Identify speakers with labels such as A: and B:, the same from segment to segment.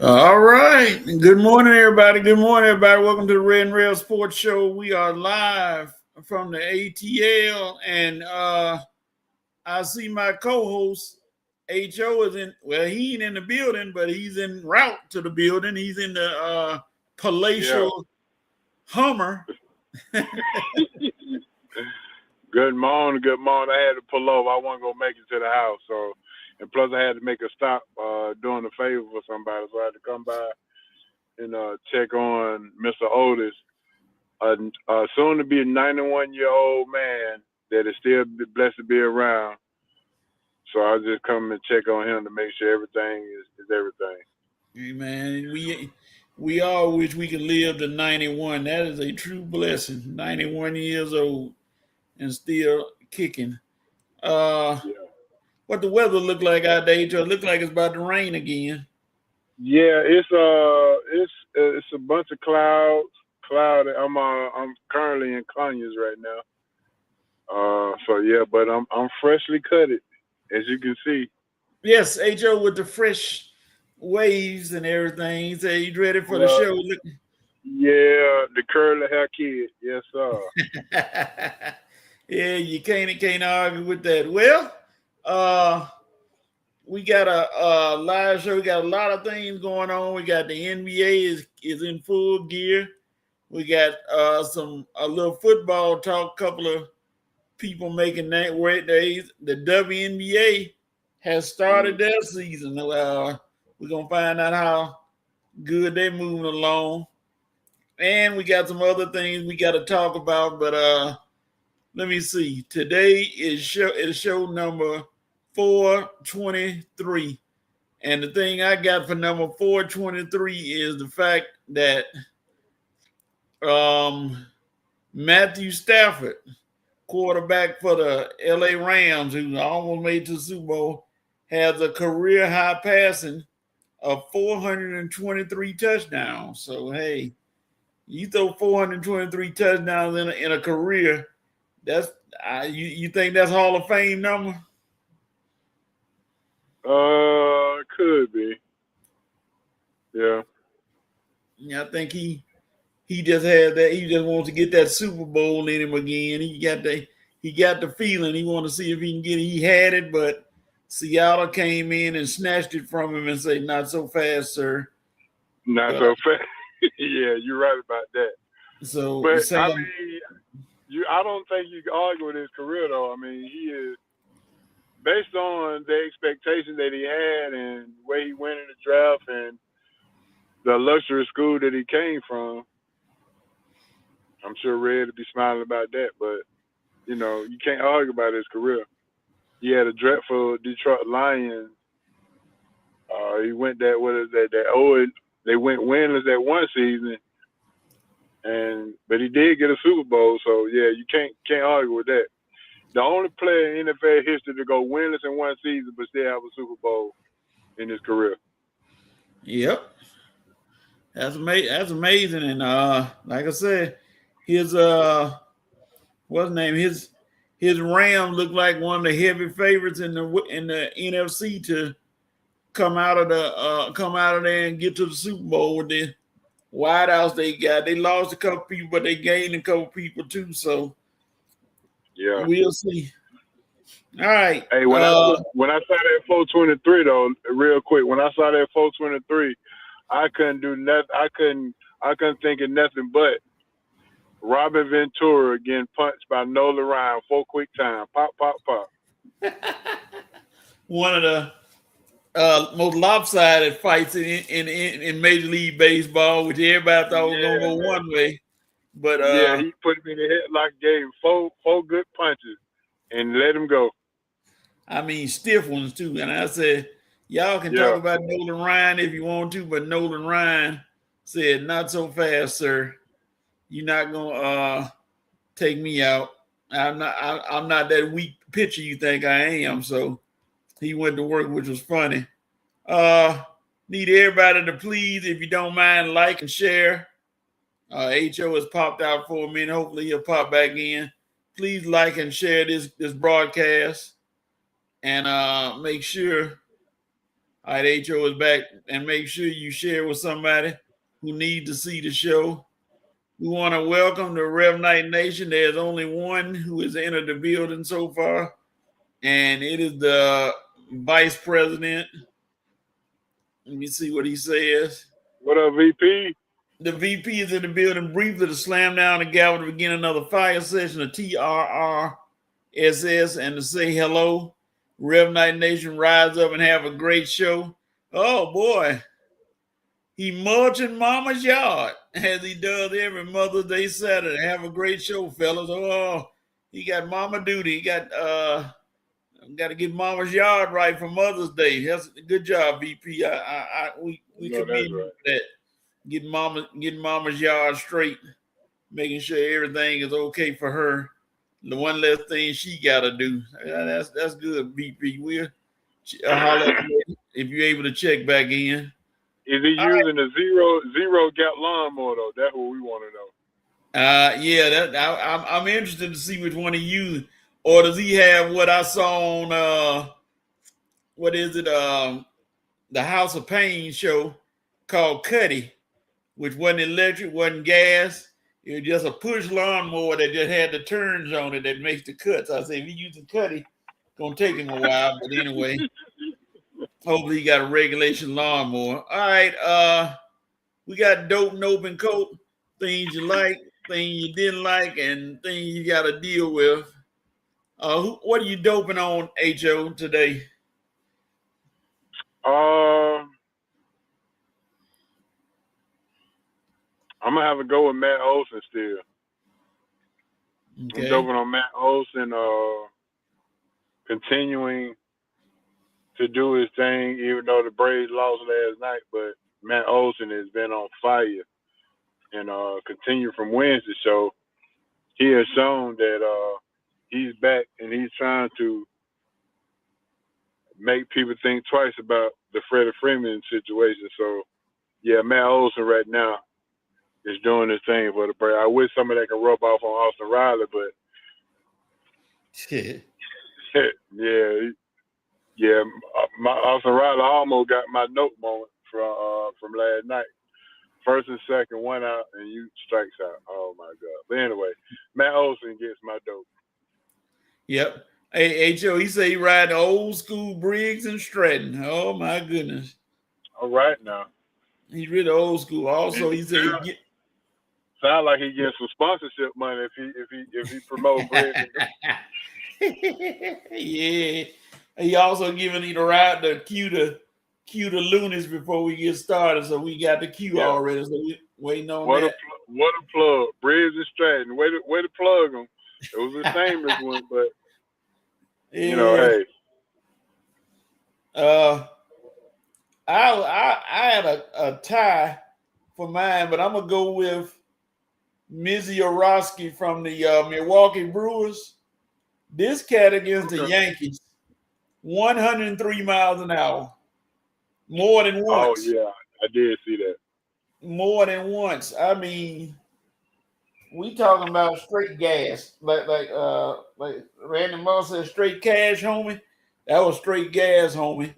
A: All right. Good morning, everybody. Good morning, everybody. Welcome to the Red and Rail Sports Show. We are live from the ATL, and I see my co-host HO is in. Well, he ain't in the building, but he's en route to the building. He's in the
B: Yeah.
A: palatial Hummer.
B: Good morning, good morning. I had to pull over. I wasn't gonna make it to the house, so and plus I had to make a stop doing a favor for somebody, so I had to come by and check on Mr. Otis, soon to be a 91-year-old man that is still blessed to be around. So I just come and check on him to make sure everything is everything.
A: Hey, man, we all wish we could live to 91. That is a true blessing. 91 years old and still kicking.
B: Yeah.
A: What the weather look like out there? It look like it's about to rain again.
B: Yeah, it's a bunch of clouds. Cloudy. I'm currently in Conyers right now. So yeah, but I'm freshly cut it, as you can see.
A: Yes, HO with the fresh waves and everything. He said he's ready for the
B: Well,
A: show.
B: yeah, the curly hair kid. Yes, sir.
A: Yeah, you can't argue with that. Well, we got a live show. We got a lot of things going on. We got the NBA is in full gear. We got a little football talk. Couple of people making that where the WNBA has started their season. We're gonna find out how good they're moving along, and we got some other things we got to talk about. But let me see. Today is show number 423, and the thing I got for number 423 is the fact that Matthew Stafford, quarterback for the LA Rams, who almost made to the Super Bowl, has a career high passing of 423 touchdowns. So, hey, you throw 423 touchdowns in a career, that's you think that's Hall of Fame number?
B: It could be. Yeah.
A: Yeah, I think he just had that. He just wants to get that Super Bowl in him again. He got the feeling. He want to see if he can get it. He had it, but Seattle came in and snatched it from him and said, "Not so fast, sir."
B: Not so fast. Yeah, you're right about that.
A: So,
B: But I mean, I don't think you can argue with his career though. I mean, he is based on the expectation that he had and where he went in the draft and the luxury school that he came from. I'm sure Red would be smiling about that, but you know, you can't argue about his career. He had a dreadful Detroit Lions. He went that what is that? They went winless that one season, but he did get a Super Bowl. So yeah, you can't argue with that. The only player in NFL history to go winless in one season but still have a Super Bowl in his career.
A: Yep, that's amazing. That's amazing. And like I said, his what's his name? His Rams look like one of the heavy favorites in the NFC to come out of there and get to the Super Bowl with the wideouts they got. They lost a couple people, but they gained a couple people too. So
B: yeah,
A: we'll see. All right.
B: Hey, when I saw that 423 though, real quick, when I saw that 423, I couldn't do nothing. I couldn't think of nothing but Robin Ventura getting punched by Nolan Ryan 4 quick time. Pop, pop, pop.
A: One of the most lopsided fights in Major League Baseball, which everybody thought was gonna go one way. But
B: yeah, he put him in the headlock, gave him four good punches, and let him go.
A: I mean, stiff ones too. And I said, y'all can talk about Nolan Ryan if you want to, but Nolan Ryan said, "Not so fast, sir. You're not gonna take me out. I'm not that weak pitcher you think I am." So he went to work, which was funny. Need everybody to please, if you don't mind, like and share. HO has popped out for a minute. Hopefully he'll pop back in. Please like and share this broadcast, and make sure All right, HO is back, and make sure you share with somebody who needs to see the show. We want to welcome the Rev Night Nation. There's only one who has entered the building so far, and it is the Vice President. Let me see what he says.
B: What up, VP?
A: The VP is in the building briefly to slam down the gavel to begin another fire session of TRRSS and to say hello. Rev Night Nation, rise up and have a great show. Oh, boy. He mulching Mama's yard as he does every Mother's Day Saturday. Have a great show, fellas. Oh, he got mama duty. He got to get Mama's yard right for Mother's Day. That's a good job, VP. We commend you for that. Getting Mama's yard straight, making sure everything is okay for her. The one less thing she got to do. That's good, VP. We'll holler at you if you're able to check back in.
B: Is he using a zero gap lawnmower though? That's what we want to know.
A: Yeah, I'm interested to see which one he used. Or does he have what I saw on what is it? The House of Pain show called Cuddy, which wasn't electric, wasn't gas. It was just a push lawnmower that just had the turns on it that makes the cuts. I say if he using Cuddy, it's gonna take him a while, but anyway. Hopefully he got a regulation lawnmower. All right, we got dope and open coat, things you like, things you didn't like, and things you got to deal with. What are you doping on, HO, today?
B: I'm gonna have to go with Matt Olson still. Okay. I'm doping on Matt Olson, continuing to do his thing, even though the Braves lost last night. But Matt Olson has been on fire and continue from Wednesday. So he has shown that he's back and he's trying to make people think twice about the Freddie Freeman situation. So, yeah, Matt Olson right now is doing his thing for the Braves. I wish some of that could rub off on Austin Riley, but yeah, my Austin Riley almost got my note moment from last night. First and second, one out, and you strikes out. Oh my God! But anyway, Matt Olson gets my dope.
A: Yep. Hey, Joe, he said he riding old school Briggs and Stratton. Oh my goodness!
B: All right now.
A: He's really old school. Also, he said
B: sound like he gets some sponsorship money if he promotes Briggs.
A: Yeah. He also giving me the ride to cue the Loonies before we get started, so we got the cue already. So we waiting on
B: what
A: that.
B: What a plug, Briggs and Stratton. Way to plug them. It was a famous one, but you know, hey.
A: I had a tie for mine, but I'm gonna go with Mizzy Orosky from the Milwaukee Brewers. This cat against the Yankees, 103 miles an hour. More than once.
B: Oh, yeah. I did see that.
A: More than once. I mean, we talking about straight gas. Like Randy Moss said, straight cash, homie. That was straight gas, homie,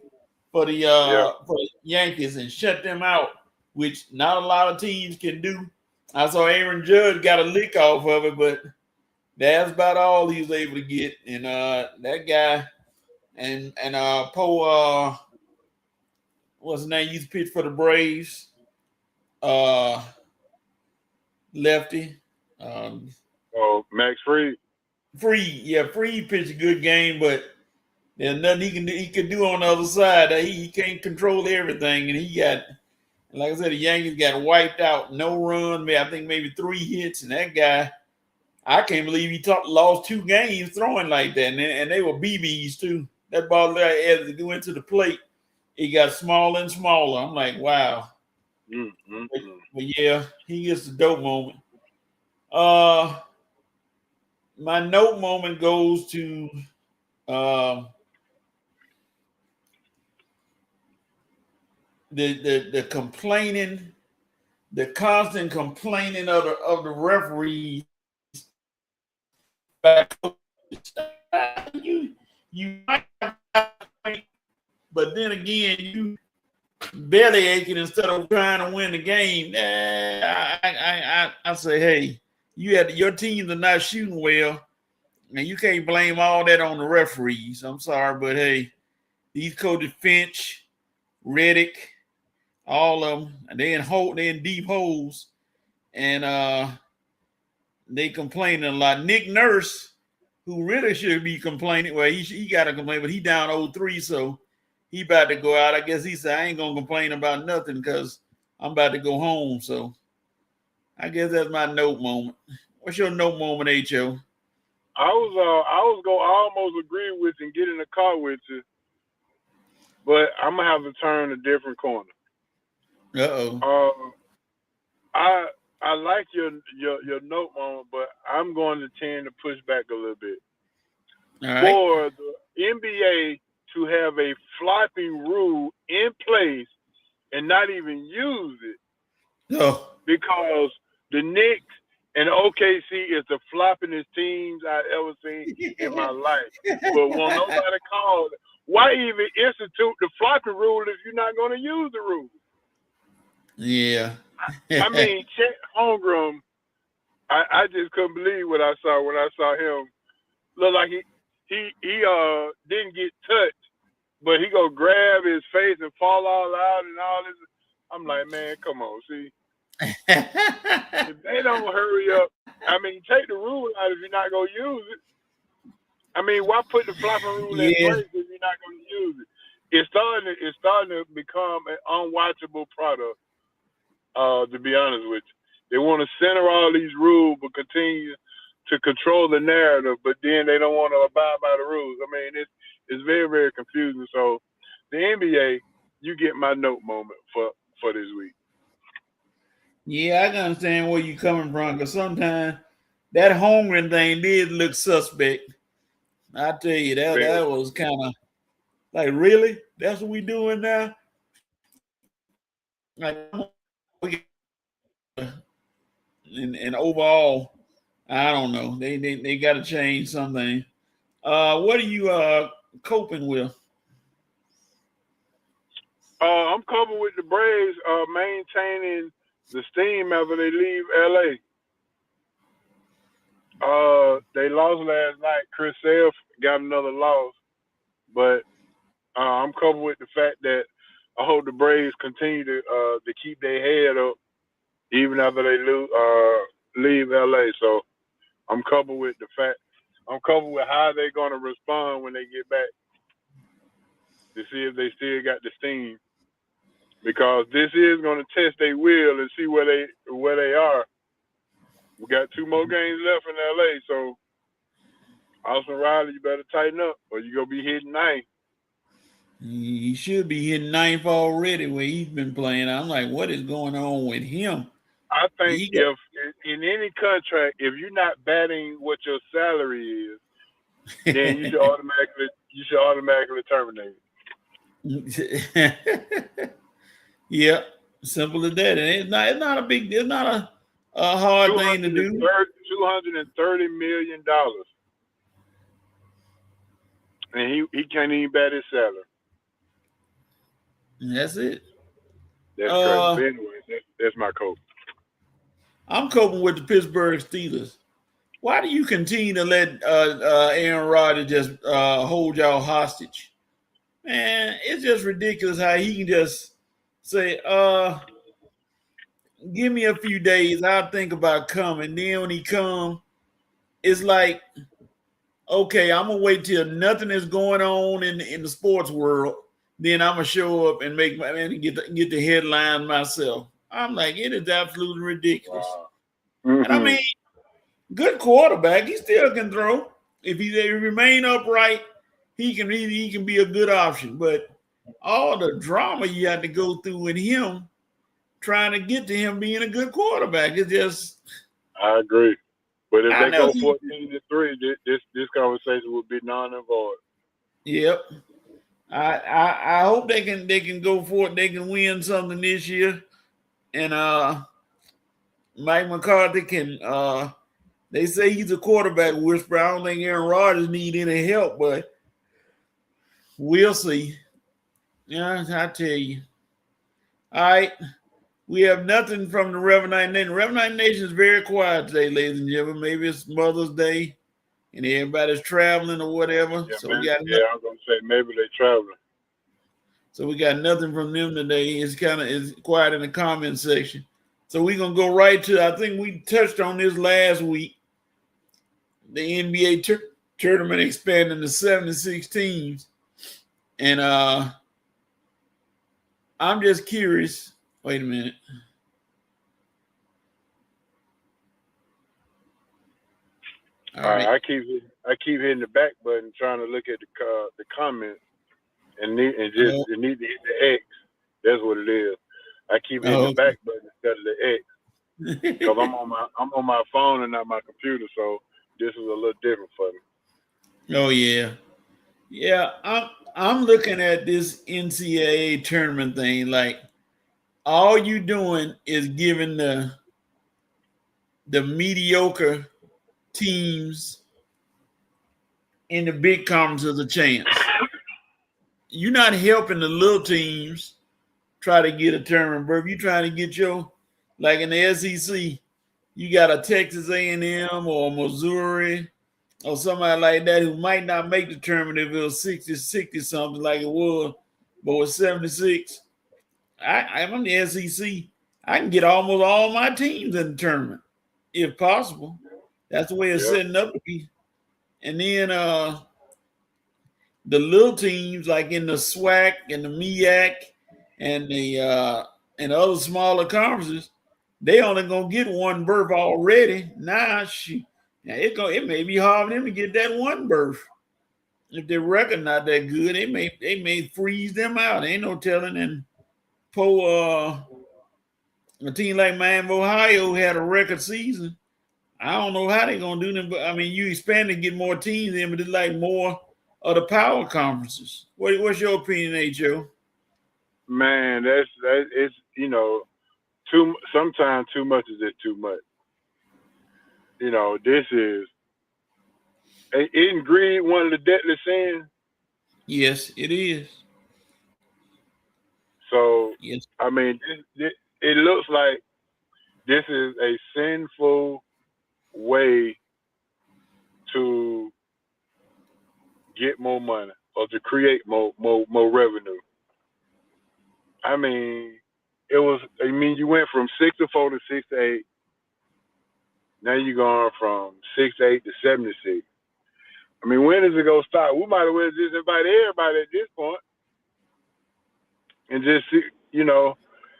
A: for the Yankees, and shut them out, which not a lot of teams can do. I saw Aaron Judge got a lick off of it, but that's about all he was able to get. And that guy and Poe, what's his name? Used to pitch for the Braves. Lefty.
B: Max Fried.
A: Fried pitched a good game, but there's nothing he could do on the other side. He can't control everything, and he got, like I said, the Yankees got wiped out. No run, I think maybe 3 hits, and that guy, I can't believe he lost 2 games throwing like that, and they were BBs too. That ball there, as it go into the plate, it got smaller and smaller. I'm like, wow. But yeah, he gets the dope moment. My note moment goes to the complaining, the constant complaining of the referees. You might have But then again, you belly aching instead of trying to win the game. I say, hey, your teams are not shooting well, and you can't blame all that on the referees. I'm sorry, but hey, these coaches Finch, Reddick, all of them, they in deep holes, and they complaining a lot. Nick Nurse, who really should be complaining, well, he got to complain, but he down 0-3, so he about to go out. I guess he said, I ain't gonna complain about nothing because I'm about to go home. So I guess that's my note moment. What's your note moment, H.O.?
B: I was gonna almost agree with you and get in the car with you, but I'm gonna have to turn a different corner. I like your note moment, but I'm going to tend to push back a little bit.
A: All right.
B: For the NBA to have a flopping rule in place and not even use it, because the Knicks and OKC is the floppingest teams I've ever seen in my life. But won't nobody call it. Why even institute the flopping rule if you're not going to use the rule?
A: Yeah.
B: I mean, Chet Holmgren, I just couldn't believe what I saw when I saw him. Look like he didn't get touched, but he go grab his face and fall all out and all this. I'm like, man, come on, see. If they don't hurry up, I mean, take the rule out if you're not gonna use it. I mean, why put the flopping rule in place if you're not gonna use it? It's starting to become an unwatchable product. To be honest with you, they want to center all these rules, but continue to control the narrative, but then they don't want to abide by the rules. I mean, it's very, very confusing. So, the NBA, you get my note moment for this week.
A: Yeah, I can understand where you're coming from, because sometimes that Holmgren thing did look suspect. I tell you, that was kind of like, really? That's what we doing now? Like, and overall, I don't know. They got to change something. What are you coping with?
B: I'm coping with the Braves maintaining the steam after they leave LA. They lost last night. Chris Sale got another loss, but I'm coping with the fact that I hope the Braves continue to keep their head up even after they leave LA. So I'm coping with the fact. I'm coping with how they're going to respond when they get back to see if they still got the steam, because this is going to test their will and see where they are. We got 2 more games left in LA, so Austin Riley, you better tighten up, or you're going to be hitting 9th.
A: He should be hitting 9th already where he's been playing. I'm like, what is going on with him?
B: I think if in any contract, if you're not batting what your salary is, then you should automatically terminate it.
A: Yeah, simple as that. And it's not a hard thing to do.
B: $230 million, and he can't even bat his salary.
A: That's it.
B: That's crazy. But anyway, that's my cope.
A: I'm coping with the Pittsburgh Steelers. Why do you continue to let Aaron Rodgers just hold y'all hostage? Man, it's just ridiculous how he can just say, give me a few days, I'll think about coming. Then when he comes, it's like, okay, I'm going to wait till nothing is going on in the sports world. Then I'm going to show up and get the headline myself. I'm like, it is absolutely ridiculous.
B: Wow. Mm-hmm.
A: And I mean, good quarterback. He still can throw. If he remain upright, he can be a good option. But all the drama you have to go through with him, trying to get to him being a good quarterback, it's just.
B: I agree. But if they go 14-3, this conversation would be non and void.
A: Yep. I hope they can go for it. They can win something this year. And Mike McCarthy can they say he's a quarterback whisperer. I don't think Aaron Rodgers need any help, but we'll see. Yeah, I tell you. All right. We have nothing from the Reverend Nation. Reverend Nation is very quiet today, ladies and gentlemen. Maybe it's Mother's Day and everybody's traveling or whatever.
B: Yeah,
A: So
B: man.
A: we got
B: Yeah, I was gonna say maybe they traveling.
A: So we got nothing from them today. It's quiet in the comment section. So we're gonna go right to, I think we touched on this last week. The NBA tournament expanding to 76 teams. And I'm just curious. Wait a minute.
B: All right. I keep hitting the back button trying to look at the comments and it need to hit the X. That's what it is. I keep hitting the back button instead of the X because I'm on my phone and not my computer, so this is a little different for me.
A: Oh yeah. I'm looking at this NCAA tournament thing. Like all you doing is giving the mediocre teams in the big conferences a chance. You're not helping the little teams try to get a tournament, bro. If you're trying to get like in the SEC, you got a Texas A&M or Missouri or somebody like that who might not make the tournament if it was 60 something like it was, but with 76. I'm on the SEC. I can get almost all my teams in the tournament if possible. That's the way it's setting up to be. And then the little teams like in the SWAC and the MEAC and the and other smaller conferences, they only gonna get one berth already. Now it may be hard for them to get that one berth. If their record not that good, they may freeze them out. Ain't no telling. And a team like Miami, Ohio had a record season. I don't know how they're gonna do them, but I mean, you expand to get more teams in, but it's like more of the power conferences. What's your opinion, Joe?
B: Man, it's sometimes too much is just too much. This is isn't greed one of the deadly sins?
A: Yes, it is.
B: So
A: yes.
B: I mean, it looks like this is a sinful way to get more money or to create more revenue. I mean, you went from 6-4 to 6-8. Now you're going from 6-8 to 76. I mean, when is it gonna stop? We might as well just invite everybody at this point and just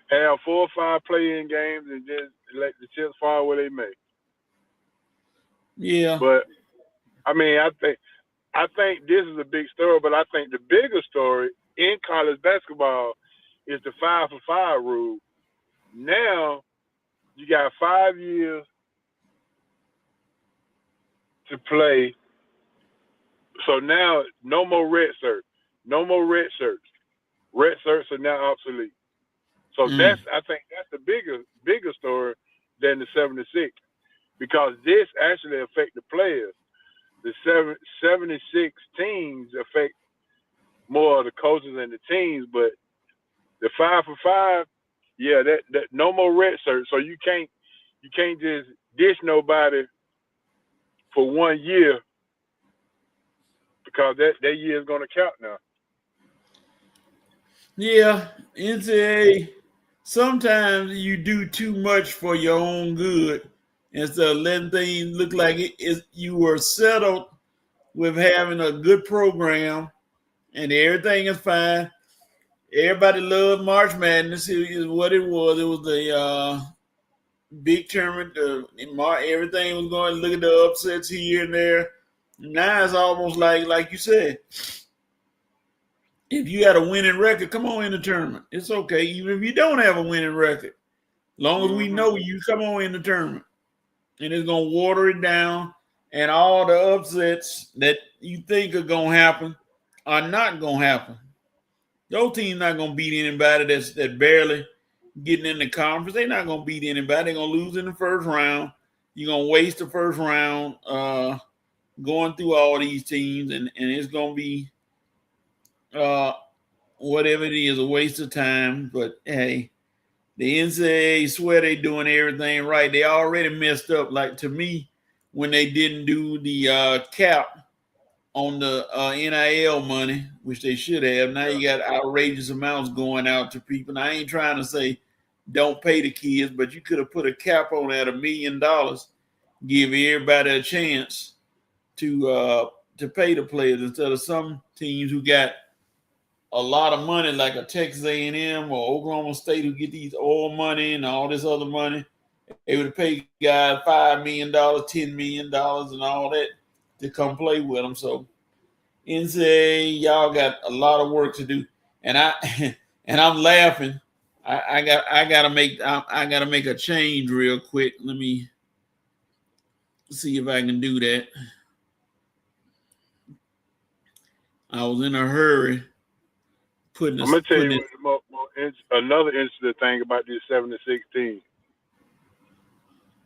B: have 4 or 5 play-in games and just let the chips fall where they may.
A: Yeah.
B: But I mean, I think this is a big story, but I think the bigger story in college basketball is the 5-for-5 rule. Now you got 5 years to play. So now no more red shirts. No more red shirts. Red shirts are now obsolete. So I think that's the bigger story than the 76, because this actually affects the players. The 76 teams affect more of the coaches and the teams, but the 5-for-5, yeah, that no more red shirts. So you can't just dish nobody for 1 year, because that year is going to count now.
A: Yeah, NCAA, sometimes you do too much for your own good instead of letting things look like you were settled with having a good program and everything is fine. Everybody loved March Madness. It is what it was. It was the big tournament. Everything was going. Look at the upsets here and there. Now it's almost like you said, if you had a winning record, come on in the tournament. It's okay. Even if you don't have a winning record, long as we know you, come on in the tournament. And it's going to water it down. And all the upsets that you think are going to happen are not going to happen. Those teams not going to beat anybody that's barely getting in the conference. They're not going to beat anybody. They're going to lose in the first round. You're going to waste the first round going through all these teams. And it's going to be whatever it is, a waste of time. But hey, the NCAA swear they doing everything right. They already messed up. Like to me, when they didn't do the cap on the NIL money, which they should have. Now you got outrageous amounts going out to people. And I ain't trying to say don't pay the kids, but you could have put a cap on that $1 million, give everybody a chance to pay the players instead of some teams who got a lot of money, like a Texas A&M or Oklahoma State, who get these oil money and all this other money. They would pay guys $5 million, $10 million, and all that to come play with them. So NCAA, y'all got a lot of work to do, and I'm laughing. I gotta make a change real quick. Let me see if I can do that. I was in a hurry.
B: I'm gonna tell you another interesting thing about this 7-16.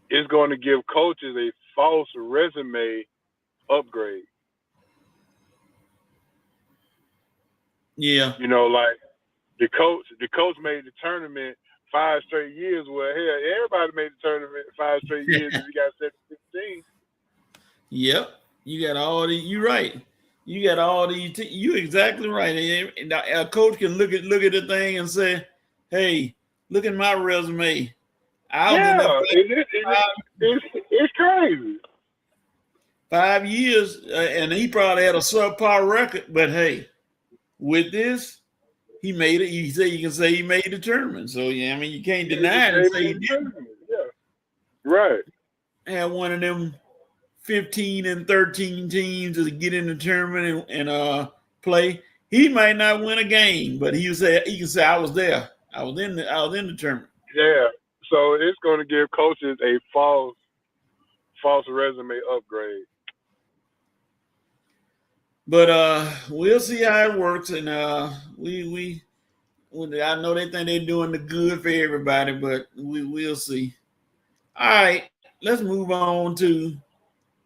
B: It's going to give coaches a false resume upgrade.
A: Yeah.
B: You know, like the coach made the tournament 5 straight years. Well, hell, everybody made the tournament 5 straight years if you got 7-16.
A: Yep. You got all the. You're right. You got all these. You exactly right. And a coach can look at the thing and say, "Hey, look at my resume.
B: It's crazy.
A: 5 years, and he probably had a subpar record. But hey, with this, he made it. You can say he made the tournament. So yeah, I mean, you can't deny it and say he didn't.
B: Yeah, right.
A: Had one of them 15 and 13 teams to get in the tournament and play. He might not win a game, but he can say I was there. I was in the tournament.
B: Yeah. So it's going to give coaches a false resume upgrade.
A: But we'll see how it works, and we I know they think they're doing the good for everybody, but we'll see. All right, let's move on to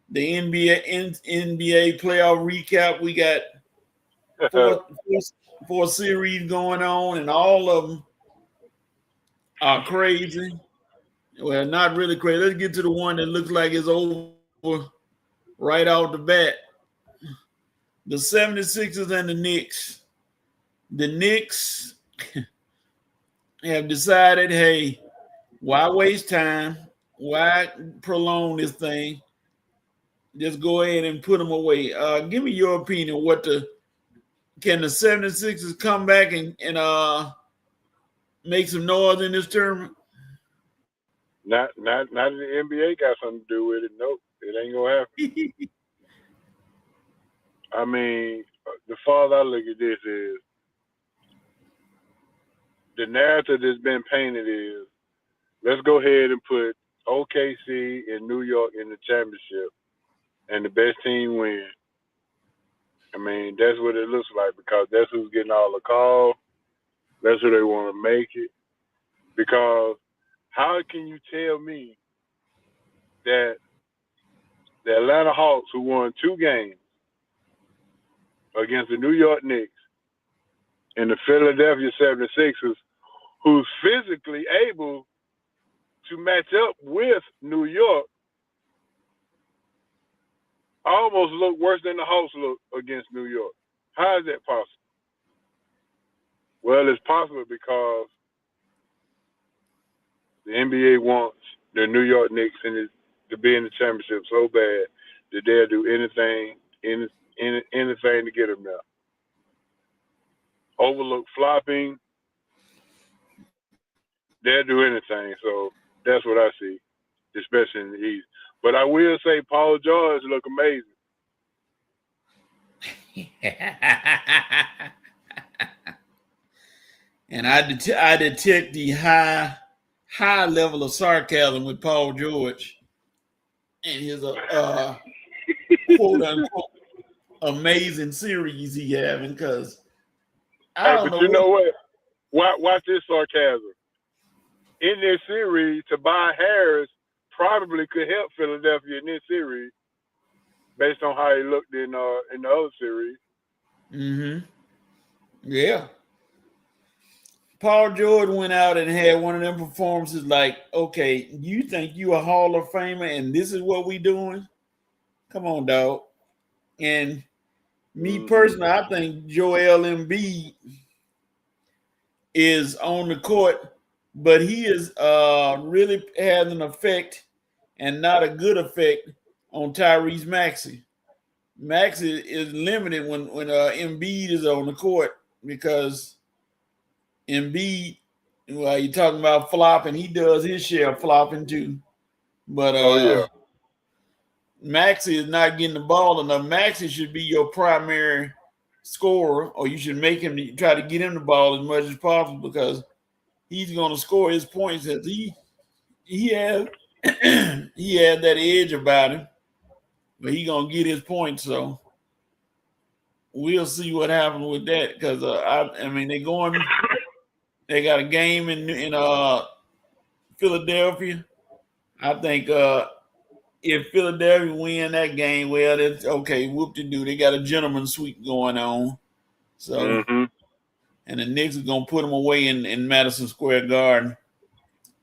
A: the NBA playoff recap. We got four series going on, and all of them are crazy. Well, not really crazy. Let's get to the one that looks like it's over right off the bat. The 76ers and the Knicks. The Knicks have decided, hey, why waste time? Why prolong this thing? Just go ahead and put them away. Give me your opinion. Can the 76ers come back and make some noise in this tournament?
B: Not if the NBA got something to do with it. Nope, it ain't gonna happen. I mean, the farther I look at this is the narrative that's been painted is let's go ahead and put OKC and New York in the championship, and the best team win. I mean, that's what it looks like because that's who's getting all the calls. That's who they want to make it. Because how can you tell me that the Atlanta Hawks, who won 2 games against the New York Knicks and the Philadelphia 76ers, who's physically able to match up with New York, almost look worse than the Hawks look against New York? How is that possible? Well, it's possible because the NBA wants the New York Knicks to be in the championship so bad that they'll do anything to get them there. Overlook flopping, they'll do anything. So that's what I see, especially in the East. But I will say Paul George look amazing.
A: And I detect the high level of sarcasm with Paul George and his quote unquote amazing series he having because I don't know.
B: You know what? Watch this sarcasm. In this series, Tobias Harris probably could help Philadelphia in this series based on how he looked in the other series.
A: Mm-hmm. Yeah. Paul George went out and had one of them performances like, okay, you think you a Hall of Famer and this is what we doing? Come on, dog. And me personally, I think Joel Embiid is on the court, but he is really has an effect and not a good effect on Tyrese Maxey. Maxey is limited when Embiid is on the court because Embiid, well, you're talking about flopping, he does his share of flopping too. But Maxey is not getting the ball enough. Maxey should be your primary scorer, or you should make him try to get him the ball as much as possible because he's going to score his points. As he has he has that edge about him, but he's going to get his points. So we'll see what happens with that because I mean they got a game in Philadelphia. I think if Philadelphia win that game, well, that's okay. Whoop-de-doo. They got a gentleman's sweep going on. So, and the Knicks are going to put them away in Madison Square Garden.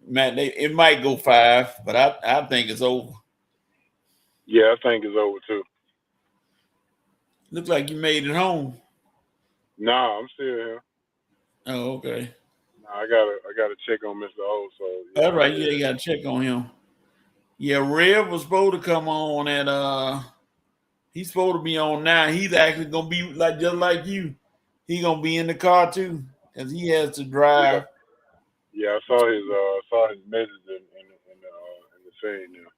A: It might go 5, but I think it's over.
B: Yeah, I think it's over too.
A: Looks like you made it home.
B: Nah, I'm still here.
A: Oh, okay.
B: Nah, I gotta check on Mr. O. So
A: yeah, all right, yeah, you gotta check on him. Yeah, Rev was supposed to come on and he's supposed to be on now. He's actually gonna be just like you. He's gonna be in the car too because he has to drive.
B: Yeah, I saw his message in the thing now.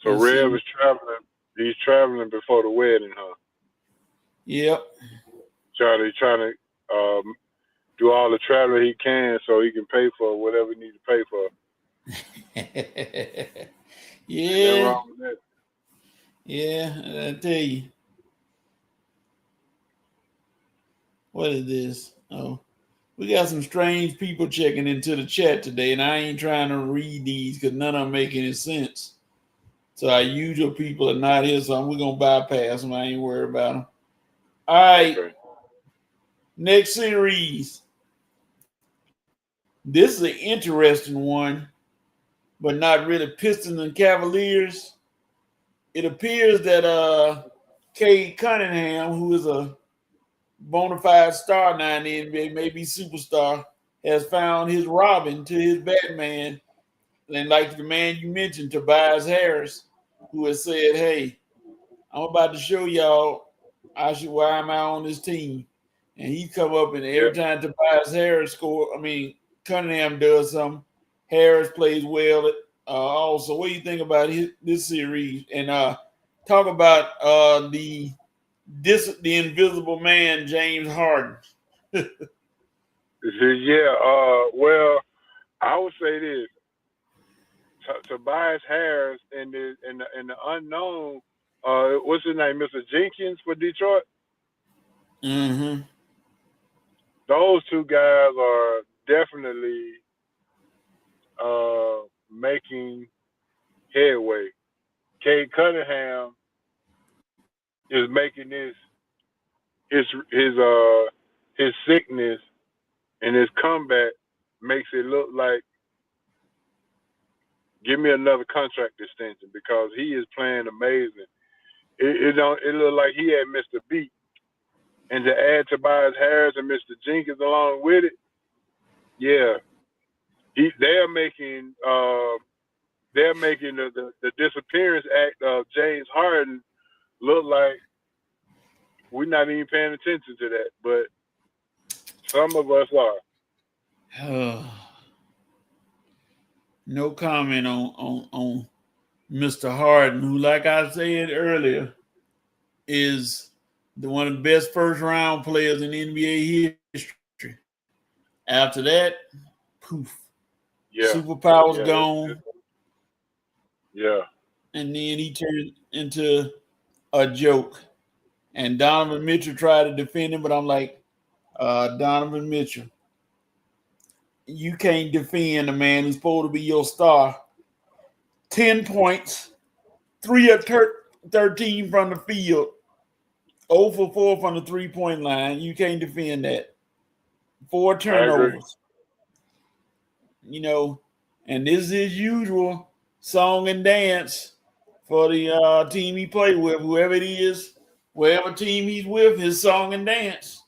B: So Rev is traveling. He's traveling before the wedding, huh?
A: Yep.
B: Trying to do all the traveling he can so he can pay for whatever he needs to pay for.
A: Yeah.
B: Wrong with that.
A: Yeah, I tell you. What is this? Oh, we got some strange people checking into the chat today, and I ain't trying to read these because none of them make any sense. So our usual people are not here, so we're going to bypass them. I ain't worried about them. All right. Okay. Next series. This is an interesting one, but not really Pistons and Cavaliers. It appears that Cade Cunningham, who is a bona fide star now in the NBA, maybe superstar, has found his Robin to his Batman. And like the man you mentioned, Tobias Harris, who has said, hey, I'm about to show y'all why I'm out on this team. And he come up and every time Tobias Harris Cunningham does something, Harris plays well. Also, what do you think about this series? And talk about the invisible man, James Harden.
B: Well, I would say this. Tobias Harris and the unknown, what's his name, Mr. Jenkins for Detroit?
A: Mm-hmm.
B: Those two guys are definitely making headway. Cade Cunningham is making his sickness and his comeback makes it look like give me another contract extension because he is playing amazing. It looked like he had missed a beat. And to add Tobias Harris and Mr. Jenkins along with it, yeah, they're making the disappearance act of James Harden look like we're not even paying attention to that, but some of us are.
A: No comment on Mr. Harden, who, like I said earlier, is one of the best first-round players in NBA history. After that, poof.
B: Yeah.
A: Superpowers gone.
B: Yeah.
A: And then he turned into a joke. And Donovan Mitchell tried to defend him, but I'm like, Donovan Mitchell, you can't defend a man who's supposed to be your star. 10 points, 3 of 13 from the field, 0 for 4 from the 3-point line. You can't defend that. 4 turnovers. You know, and this is his usual song and dance for the team he played with, whoever it is, wherever team he's with, his song and dance.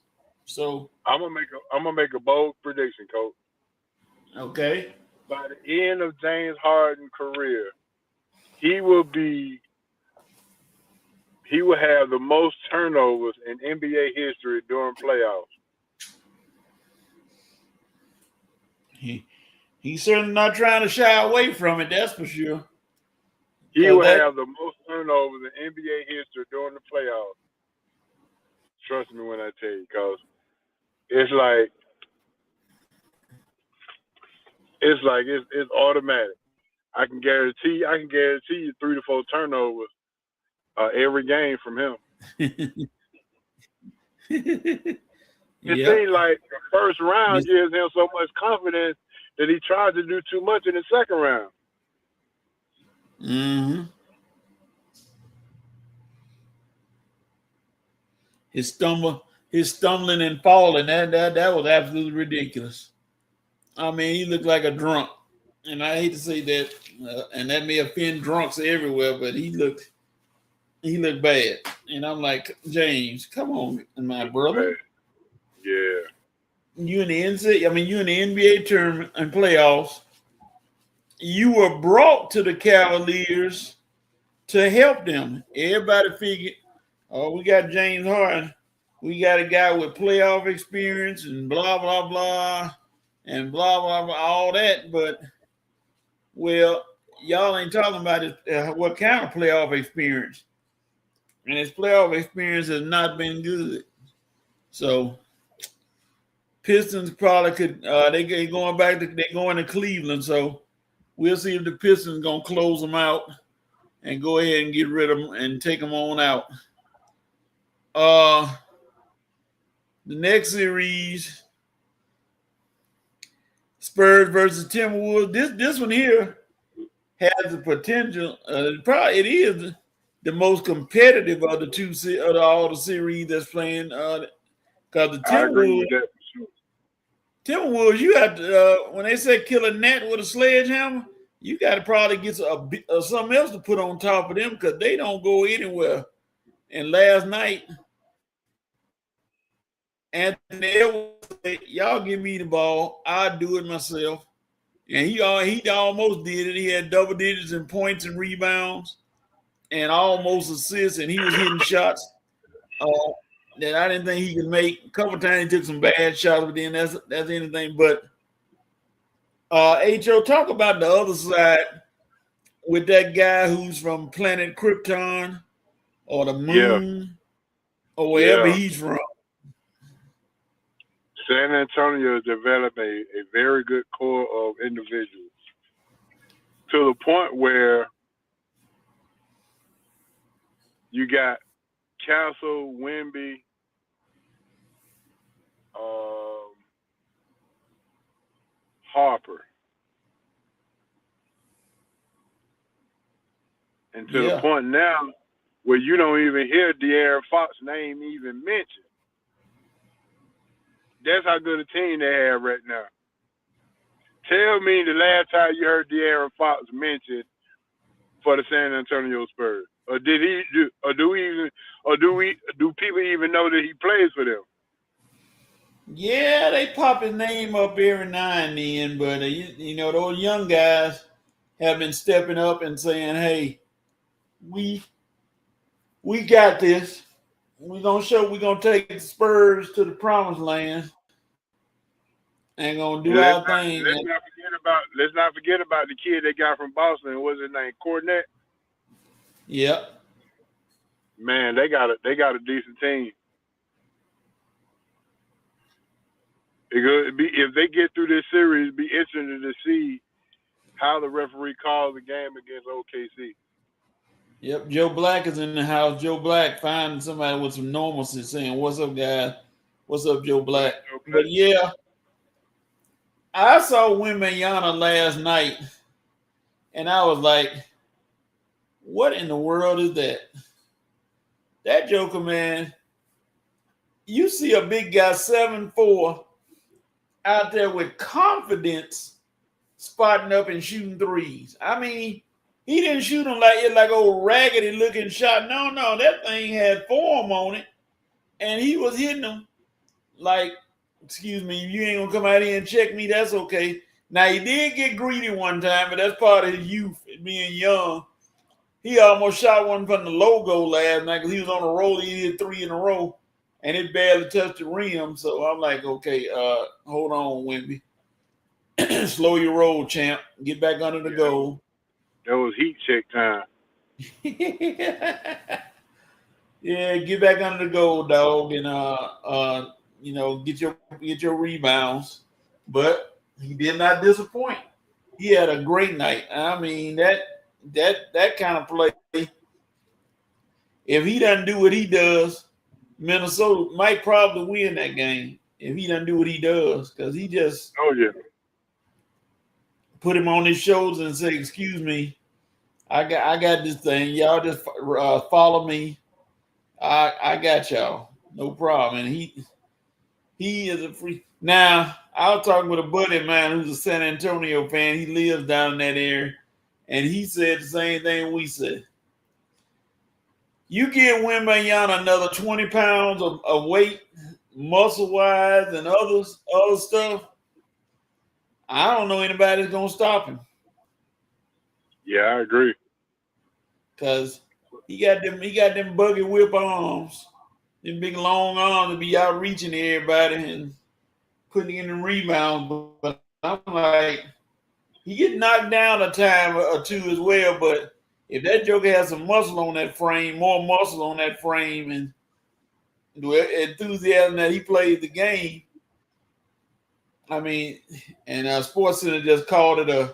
A: So
B: I'm gonna make a bold prediction, Coach.
A: Okay.
B: By the end of James Harden's career, he will have the most turnovers in NBA history during playoffs.
A: He's certainly not trying to shy away from it, that's for sure.
B: He will have the most turnovers in NBA history during the playoffs. Trust me when I tell you, because it's automatic. I can guarantee you 3 to 4 turnovers every game from him. It seems like the first round gives him so much confidence that he tried to do too much in the second round.
A: Mm-hmm. His stumbling and falling, that was absolutely ridiculous. I mean, he looked like a drunk. And I hate to say that, and that may offend drunks everywhere, but he looked bad. And I'm like, James, come on, my brother.
B: Yeah.
A: You in the NBA tournament and playoffs. You were brought to the Cavaliers to help them. Everybody figured, oh, we got James Harden. We got a guy with playoff experience and blah, blah, blah, and blah, blah, blah, all that. But, well, y'all ain't talking about it, what kind of playoff experience. And his playoff experience has not been good. So, Pistons probably could, they're going to Cleveland. So, we'll see if the Pistons going to close them out and go ahead and get rid of them and take them on out. The next series, Spurs versus Timberwolves. This one here has the potential. Probably it is the most competitive of the all the series that's playing. Because the Timberwolves, you have to when they say kill a gnat with a sledgehammer, you got to probably get something else to put on top of them because they don't go anywhere. And last night, Anthony Edwards said, y'all give me the ball, I'll do it myself. And he almost did it. He had double digits in points and rebounds and almost assists, and he was hitting shots that I didn't think he could make. A couple times he took some bad shots, but then that's anything. But H.O., talk about the other side with that guy who's from planet Krypton or the moon or wherever he's from.
B: San Antonio has developed a very good core of individuals to the point where you got Castle, Wemby, Harper. And to the point now where you don't even hear De'Aaron Fox's name even mentioned. That's how good a team they have right now. Tell me the last time you heard De'Aaron Fox mentioned for the San Antonio Spurs, or do people even know that he plays for them?
A: Yeah, they pop his name up every now and then, but you know those young guys have been stepping up and saying, "Hey, we got this. We're gonna take the Spurs to the promised land and gonna do our thing."
B: Let's not forget about the kid they got from Boston. What's his name? Cornette.
A: Yep.
B: Man, they got a decent team. If they get through this series, it'd be interesting to see how the referee calls the game against OKC.
A: Yep, Joe Black is in the house. Joe Black finding somebody with some normalcy saying, "What's up, guys? What's up, Joe Black?" Okay. But yeah, I saw Wembanyama last night, and I was like, what in the world is that? That joker, man, you see a big guy, 7'4", out there with confidence, spotting up and shooting threes. I mean, he didn't shoot them like old raggedy looking shot. No, that thing had form on it, and he was hitting them like, excuse me, you ain't gonna come out here and check me. That's okay. Now he did get greedy one time, but that's part of his youth, being young. He almost shot one from the logo last night because he was on a roll. He hit 3 in a row, and it barely touched the rim. So I'm like, okay, hold on, Wemby. Slow your roll, champ. Get back under the goal.
B: That was heat check time.
A: Yeah, get back under the goal, dog, and get your rebounds. But he did not disappoint. He had a great night. I mean, that kind of play, if he doesn't do what he does, Minnesota might probably win that game if he doesn't do what he does, because he just put him on his shoulders and say, excuse me, I got this thing. Y'all just follow me. I got y'all. No problem. And he is a free. Now, I was talking with a buddy of mine who's a San Antonio fan. He lives down in that area. And he said the same thing we said. You give Wembanyama another 20 pounds of weight, muscle-wise, and other stuff, I don't know anybody that's going to stop him.
B: Yeah, I agree.
A: Because he got them buggy whip arms, them big long arms to be out reaching everybody and putting in the rebounds. But I'm like, he get knocked down a time or two as well. But if that joker has some muscle on that frame, more muscle on that frame, and the enthusiasm that he played the game, I mean, and SportsCenter just called it a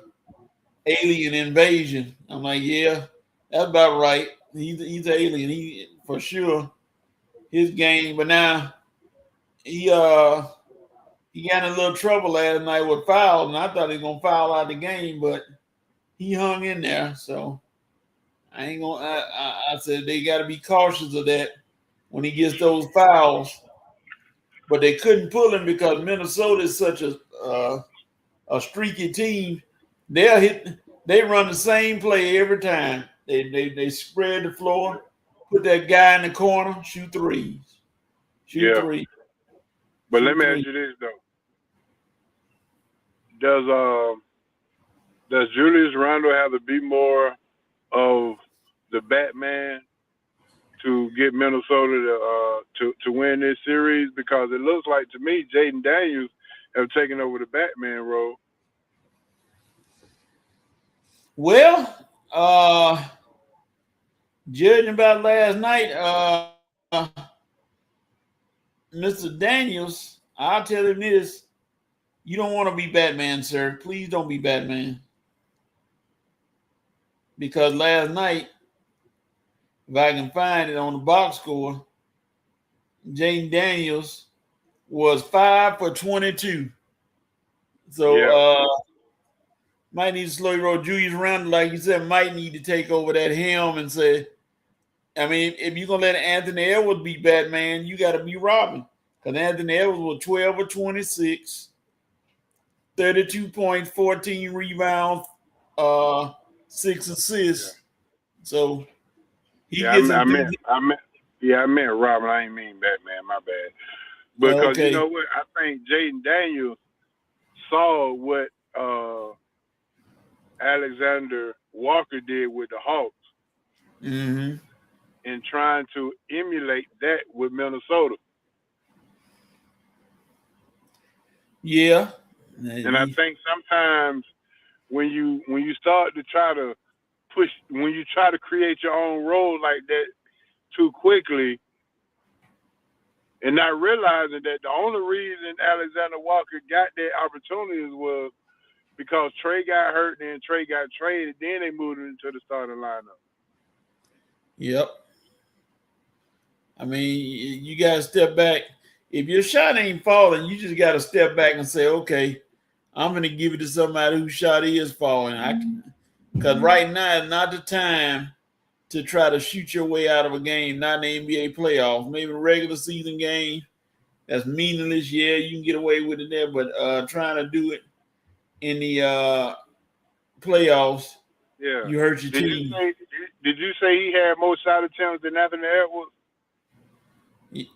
A: alien invasion. I'm like, yeah, that's about right. He's an alien. He for sure his game. But now he got in a little trouble last night with fouls, and I thought he was gonna foul out the game, but he hung in there. So I ain't gonna. I said they got to be cautious of that when he gets those fouls. But they couldn't pull him because Minnesota is such a streaky team. They run the same play every time. They spread the floor, put that guy in the corner, shoot threes. Threes.
B: But let me ask you this though. Does Julius Randle have to be more of the Batman to get Minnesota to win this series? Because it looks like to me Jaden Daniels have taken over the Batman role.
A: Well, judging about last night, Mr. Daniels, I'll tell him this. You don't want to be Batman, sir. Please don't be Batman. Because last night, if I can find it on the box score, Jaden Daniels was 5 for 22. So might need to slow your roll. Julius Randle, like you said, might need to take over that helm and say, I mean, if you're going to let Anthony Edwards be Batman, you got to be Robin. Because Anthony Edwards was 12 for 26, 32 points, 14 rebounds, 6 assists. So
B: I meant Robin. I ain't mean Batman. My bad. Because you know what? I think Jaden Daniels saw what Alexander Walker did with the Hawks, and trying to emulate that with Minnesota.
A: Yeah,
B: and I think sometimes when you start to try to push, when you try to create your own role like that too quickly, and not realizing that the only reason Alexander Walker got that opportunities was because Trey got hurt and then Trey got traded. Then they moved him into the starting lineup.
A: Yep. I mean, you got to step back. If your shot ain't falling, you just got to step back and say, okay, I'm going to give it to somebody whose shot is falling. Because right now is not the time to try to shoot your way out of a game, not in the NBA playoffs. Maybe a regular season game, that's meaningless. Yeah, you can get away with it there, but trying to do it in the playoffs, you hurt your team.
B: Did you say he had more shot attempts than Anthony Edwards?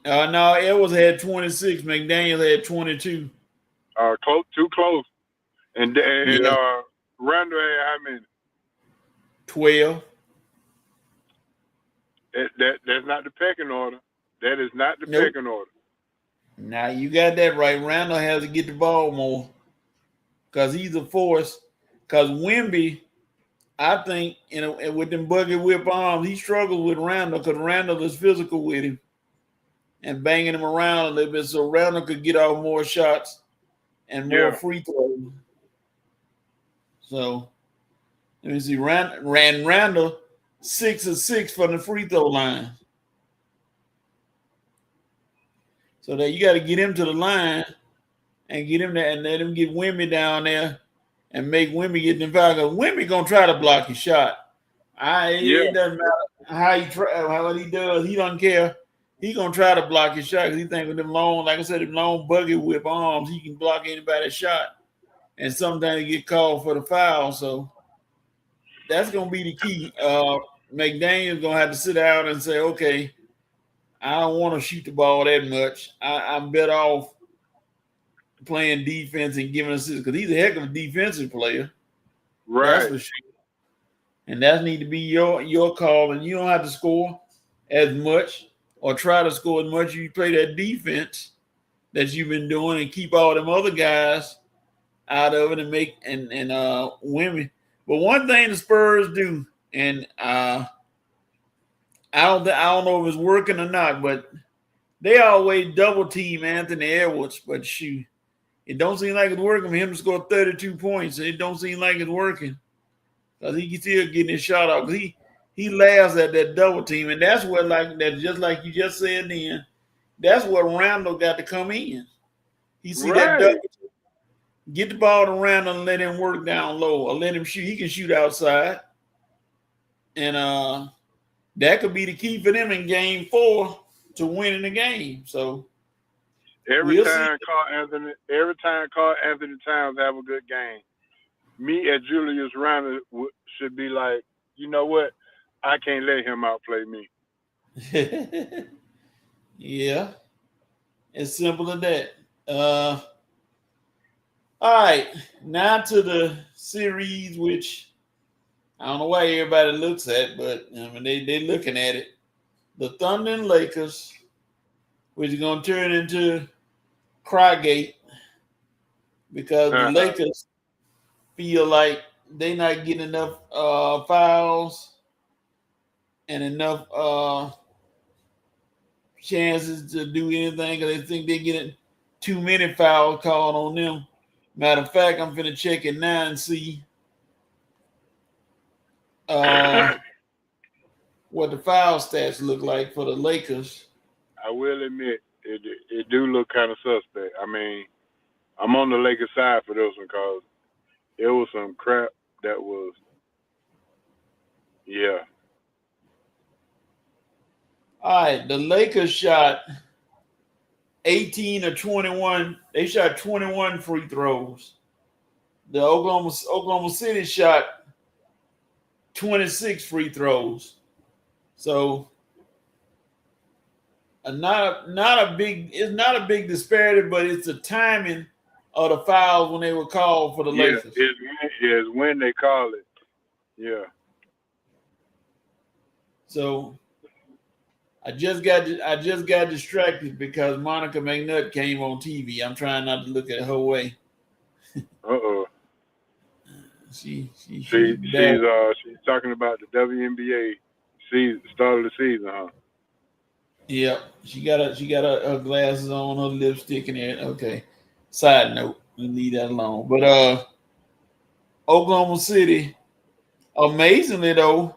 A: No, Edwards had 26. McDaniel had 22.
B: Too close. And
A: Yeah.
B: Randall had how many?
A: 12.
B: That's not the pecking order. That is not the pecking order.
A: Now you got that right. Randall has to get the ball more because he's a force. Because Wemby, I think, with them bucket whip arms, he struggles with Randall because Randall is physical with him and banging him around a little bit so Randall could get off more shots and more free throws. So let me see. Randall 6 of 6 from the free throw line. So that you got to get him to the line and get him there and let him get Wemby down there and make Wemby get them foul. Because Wemby gonna try to block his shot. It doesn't matter what he does. He doesn't care. He gonna try to block his shot because he think with them long, like I said, them long buggy whip arms, he can block anybody's shot. And sometimes he get called for the foul. So that's gonna be the key. McDaniel's gonna have to sit down and say, okay, I don't want to shoot the ball that much. I'm better off playing defense and giving assists because he's a heck of a defensive player.
B: Right.
A: That's for sure. And that need to be your call. And you don't have to score as much or try to score as much. You play that defense that you've been doing and keep all them other guys out of it and make and women. But one thing the Spurs do, and I don't know if it's working or not, but they always double team Anthony Edwards. But shoot, it don't seem like it's working for him to score 32 points. It don't seem like it's working because he still getting his shot off. He laughs at that double team, and that's what just like you just said then. That's what Randall got to come in. He see that double team, get the ball to Randall and let him work down low or let him shoot. He can shoot outside, and that could be the key for them in Game 4 to winning the game. So
B: every time Carl Anthony Towns have a good game, me as Julius Randle should be like, you know what? I can't let him outplay me.
A: Yeah, it's simple as that. All right, now to the series, which I don't know why everybody looks at, but I mean they're looking at it. The Thunder and Lakers, which is going to turn into Crygate because the Lakers feel like they're not getting enough fouls and enough chances to do anything because they think they're getting too many fouls called on them. Matter of fact, I'm finna check it now and see what the foul stats look like for the Lakers.
B: I will admit, it do look kind of suspect. I mean, I'm on the Lakers side for this one because it was some crap that was, yeah.
A: All right, the Lakers shot 18 or 21. They shot 21 free throws. The Oklahoma City shot 26 free throws. So it's not a big disparity, but it's the timing of the fouls when they were called for the Lakers.
B: It's when they call it. Yeah.
A: So I just got distracted because Monica McNutt came on TV. I'm trying not to look at her way. She's
B: talking about the WNBA start of the season, huh?
A: Yep. She got her glasses on, her lipstick in there. Okay. Side note, we leave that alone. But Oklahoma City, amazingly though,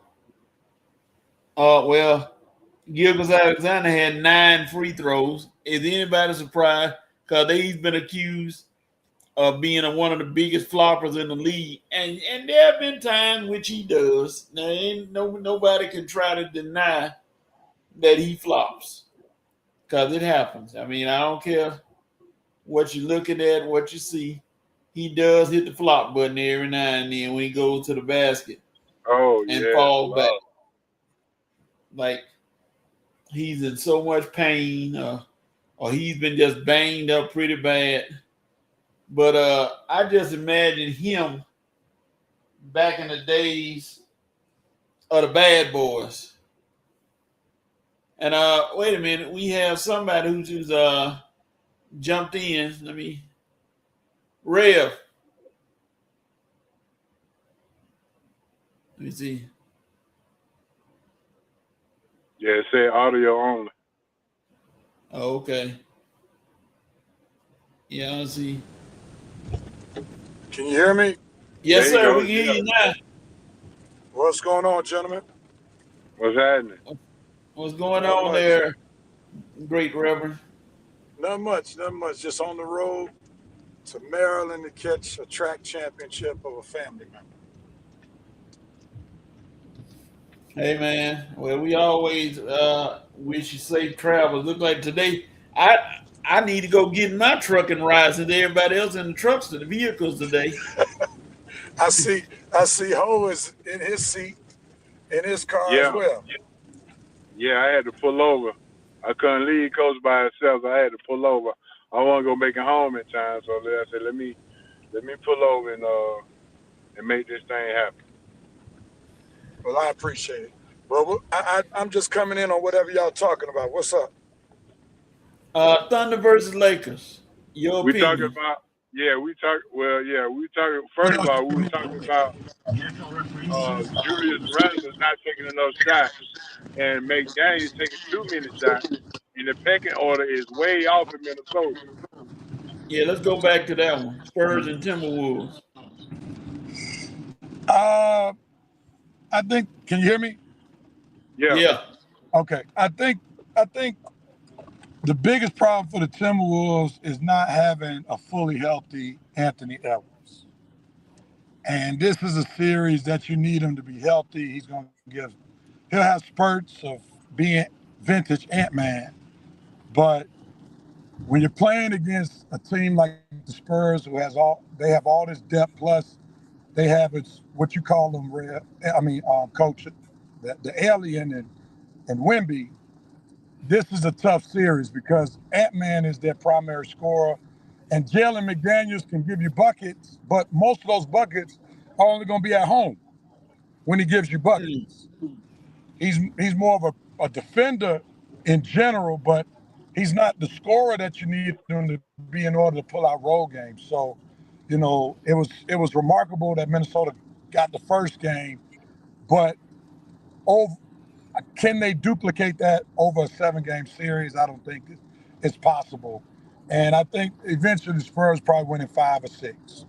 A: Gilgeous-Alexander had 9 free throws. Is anybody surprised? Because he's been accused of being one of the biggest floppers in the league. And there have been times which he does. Now, nobody can try to deny that he flops. because it happens. I mean, I don't care what you're looking at, what you see. He does hit the flop button every now and then when he goes to the basket
B: Oh
A: and
B: yeah,
A: fall back.
B: wow.
A: Like he's in so much pain, or he's been just banged up pretty bad. But I just imagine him back in the days of the bad boys. And wait a minute, we have somebody who's jumped in. Let me Rev. Let me see.
B: Yeah, it said audio only.
A: Oh, okay. Yeah, let's see.
C: Can you hear me?
A: Yes,
B: There you
A: sir.
B: go.
A: We can hear you now.
C: What's going on, gentlemen?
B: What's happening?
A: What's going
C: Not
A: on
C: much.
A: there, great Reverend?
C: Not much. Not much. Just on the road to Maryland to catch a track championship of a family member.
A: Hey, man. Well, we always wish you safe travels. Look like today, I need to go get in my truck and ride since everybody else in the trucks and the vehicles today.
C: I see Ho is in his seat in his car as
B: Yeah,
C: well.
B: yeah. I had to pull over. I couldn't leave Coach by herself, so I had to pull over. I wasn't gonna make it home in time, so I said, let me pull over and make this thing happen.
C: Well, I appreciate it. Well, I'm just coming in on whatever y'all talking about. What's up?
A: Thunder versus Lakers. Your
B: We talking
A: opinion?
B: about we talking. First of all, we were talking about Julius Randle not taking enough shots, and McDaniels taking too many shots. And the pecking order is way off in Minnesota.
A: Yeah, let's go back to that one. Spurs and Timberwolves.
C: Uh, I think. Can you hear me?
B: Yeah,
A: Yeah.
C: Okay. I think the biggest problem for the Timberwolves is not having a fully healthy Anthony Edwards. And this is a series that you need him to be healthy. He'll have spurts of being vintage Ant-Man. But when you're playing against a team like the Spurs who they have all this depth plus they have what you call them, coach, the alien and Wemby. This is a tough series because Ant-Man is their primary scorer, and Jalen McDaniels can give you buckets, but most of those buckets are only going to be at home when he gives you buckets. He's more of a defender in general, but he's not the scorer that you need him to be in order to pull out role games. So, it was remarkable that Minnesota got the first game, but over, can they duplicate that over a 7-game series? I don't think it's possible. And I think eventually the Spurs probably win in 5 or 6.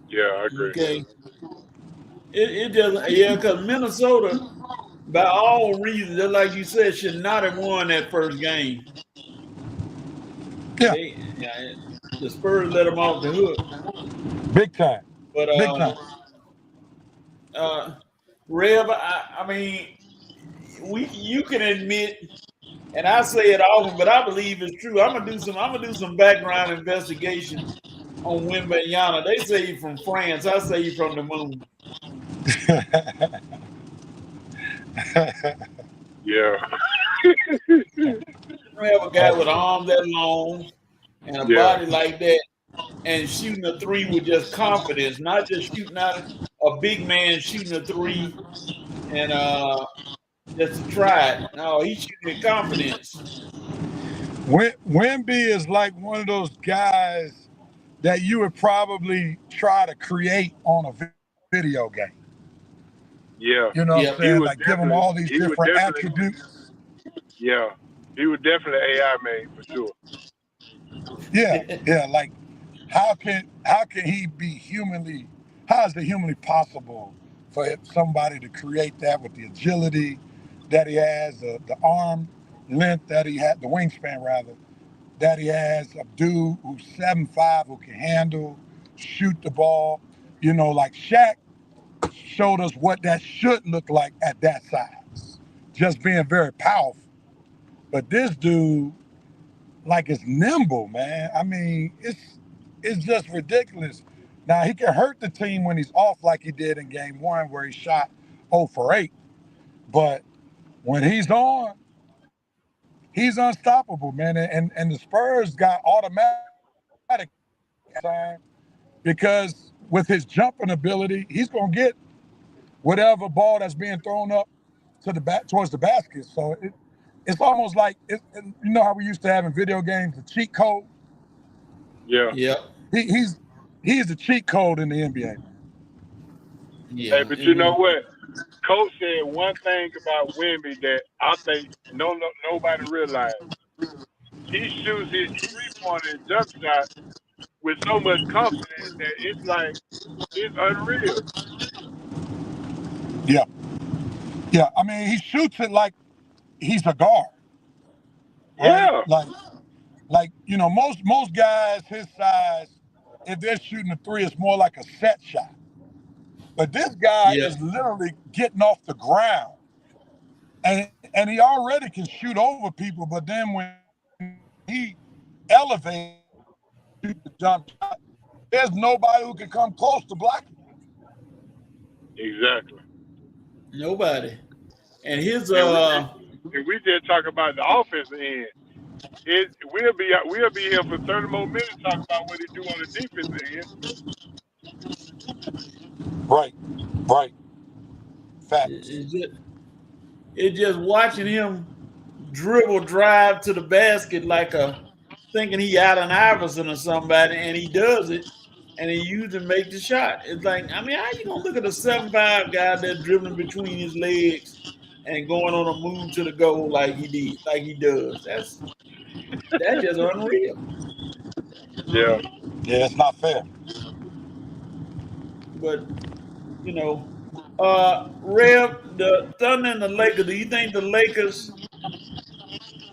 B: yeah, I agree.
A: Okay. It doesn't. Yeah, because Minnesota, by all reasons, just like you said, should not have won that first game.
C: Yeah,
A: Yeah, the Spurs let them off the hook.
C: big time.
A: But
C: Big time.
A: uh, Rev, I mean, you can admit, and I say it often, but I believe it's true. I'm gonna do some background investigation on Wembanyama. They say he's from France. I say he's from the moon.
B: Yeah,
A: You have a guy with arms that long and a
B: yeah,
A: body like that, and shooting a three with just confidence, not just shooting out a big man shooting a three and just to try it. No, he's shooting with confidence.
C: Wemby is like one of those guys that you would probably try to create on a video game.
B: yeah.
C: You know what I'm
A: Yep.
C: saying? Like give him all these
B: He would
C: different
B: definitely,
C: attributes.
B: yeah, he would definitely AI made for sure.
C: Yeah. Like how can he be how is it humanly possible for somebody to create that with the agility that he has, the arm length that he had, the wingspan rather, that he has, a dude who's 7'5", who can handle, shoot the ball. Like Shaq showed us what that should look like at that size. Just being very powerful. But this dude, like, is nimble, man. I mean, it's just ridiculous. Now he can hurt the team when he's off, like he did in Game 1, where he shot 0 for 8. But when he's on, he's unstoppable, man. And the Spurs got automatic time because with his jumping ability, he's gonna get whatever ball that's being thrown up to the back towards the basket. So it's almost like you know how we used to have in video games the cheat code.
B: Yeah.
A: Yeah.
C: He's the cheat code in the NBA.
A: Yeah.
B: Hey, but you know what? Coach said one thing about Wemby that I think nobody realized. He shoots his 3-pointer and jump shot with so much confidence that it's like it's unreal.
C: Yeah, yeah. I mean, he shoots it like he's a guard, right?
B: Yeah.
C: Like you know, most guys his size, if they're shooting a three, it's more like a set shot. But this guy
A: Yeah.
C: is literally getting off the ground, and he already can shoot over people. But then when he elevates the jump shot, there's nobody who can come close to blocking.
B: Exactly.
A: Nobody. And his
B: And we just talk about the offensive end. We'll be here for 30 more minutes talking about what he do on the defensive end.
C: Right, right. Facts.
A: it's just watching him dribble drive to the basket like thinking he Allen Iverson or somebody, and he does it, and he usually make the shot. It's like, I mean, how you gonna look at a 7'5" guy that's dribbling between his legs and going on a move to the goal like he does? That's just unreal.
B: Yeah.
C: Yeah, it's not fair.
A: But you know, Rev, the Thunder and the Lakers. Do you think the Lakers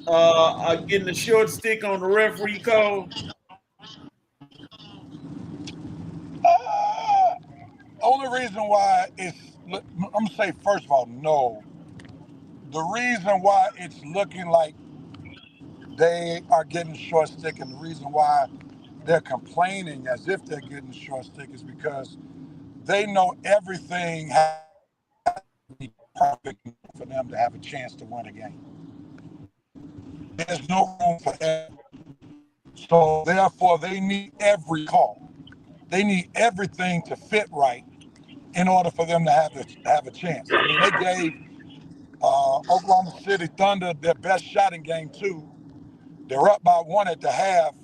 A: are getting the short stick on the referee call?
C: Uh, only reason why I'm gonna say first of all, no. The reason why it's looking like they are getting short stick, and the reason why they're complaining as if they're getting short stick is because they know everything has to be perfect for them to have a chance to win a game. There's no room for error. So therefore, they need every call. They need everything to fit right in order for them to have a chance. I mean, they gave Oklahoma City Thunder their best shot in Game 2. They're up by 1 at the half,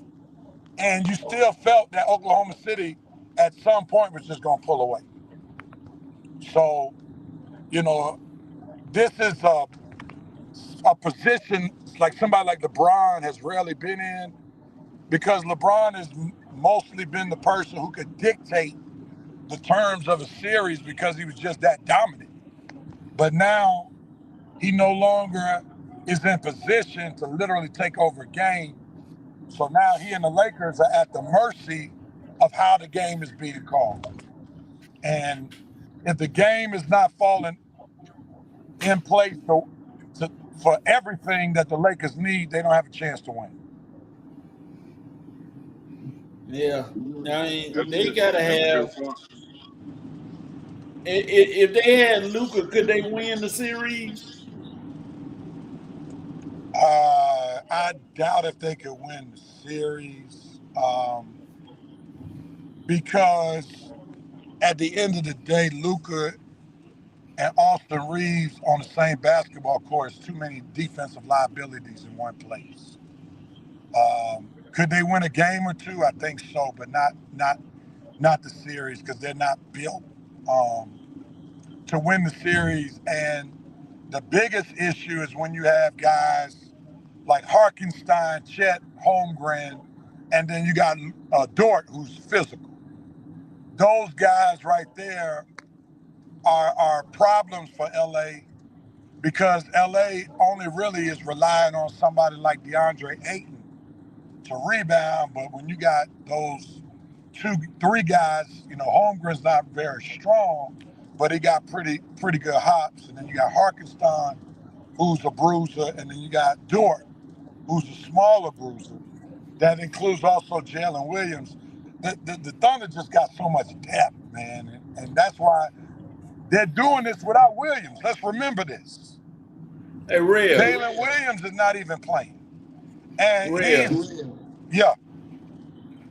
C: and you still felt that Oklahoma City at some point was just going to pull away. So, you know, this is a position like somebody like LeBron has rarely been in, because LeBron has mostly been the person who could dictate the terms of a series because he was just that dominant. But now he no longer is in position to literally take over a game. So now he and the Lakers are at the mercy of how the game is being called. And if the game is not falling in place for everything that the Lakers need, they don't have a chance to win.
A: Yeah, I mean,
B: That's
A: they gotta
B: a
A: have.
B: good point.
A: If they had Luka, could they win the series?
C: I doubt if they could win the series, because at the end of the day, Luka and Austin Reeves on the same basketball court is too many defensive liabilities in one place. Could they win a game or two? I think so, but not the series, because they're not built to win the series. And the biggest issue is when you have guys like Harkenstein, Chet, Holmgren, and then you got Dort, who's physical. Those guys right there are problems for LA, because LA only really is relying on somebody like DeAndre Ayton to rebound. But when you got those 3 guys, you know, Holmgren's not very strong, but he got pretty good hops. And then you got Harkenstein, who's a bruiser, and then you got Dort, who's a smaller bruiser. That includes also Jalen Williams. The Thunder just got so much depth, man, and that's why they're doing this without Williams. Let's remember this.
A: Hey, Real.
C: Jalen Williams is not even playing, and
A: Real.
C: yeah.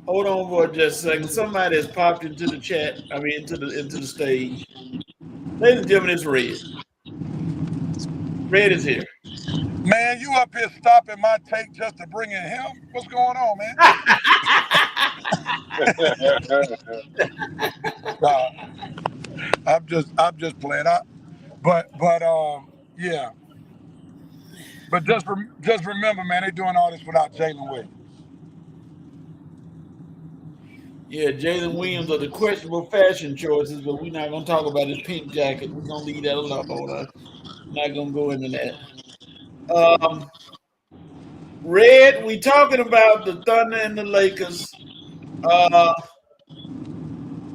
A: Hold on for just a second. Somebody has popped into the chat. I mean, into the stage. Ladies and gentlemen, it's Red. Red is here.
C: Man, you up here stopping my take just to bring in him? What's going on, man? I'm just playing. Yeah. But just remember, man, they doing all this without Jalen Williams.
A: Yeah, Jalen Williams are the questionable fashion choices, but we're not gonna talk about his pink jacket. We're gonna leave that alone. Not gonna go into that. Red, we talking about the Thunder and the Lakers.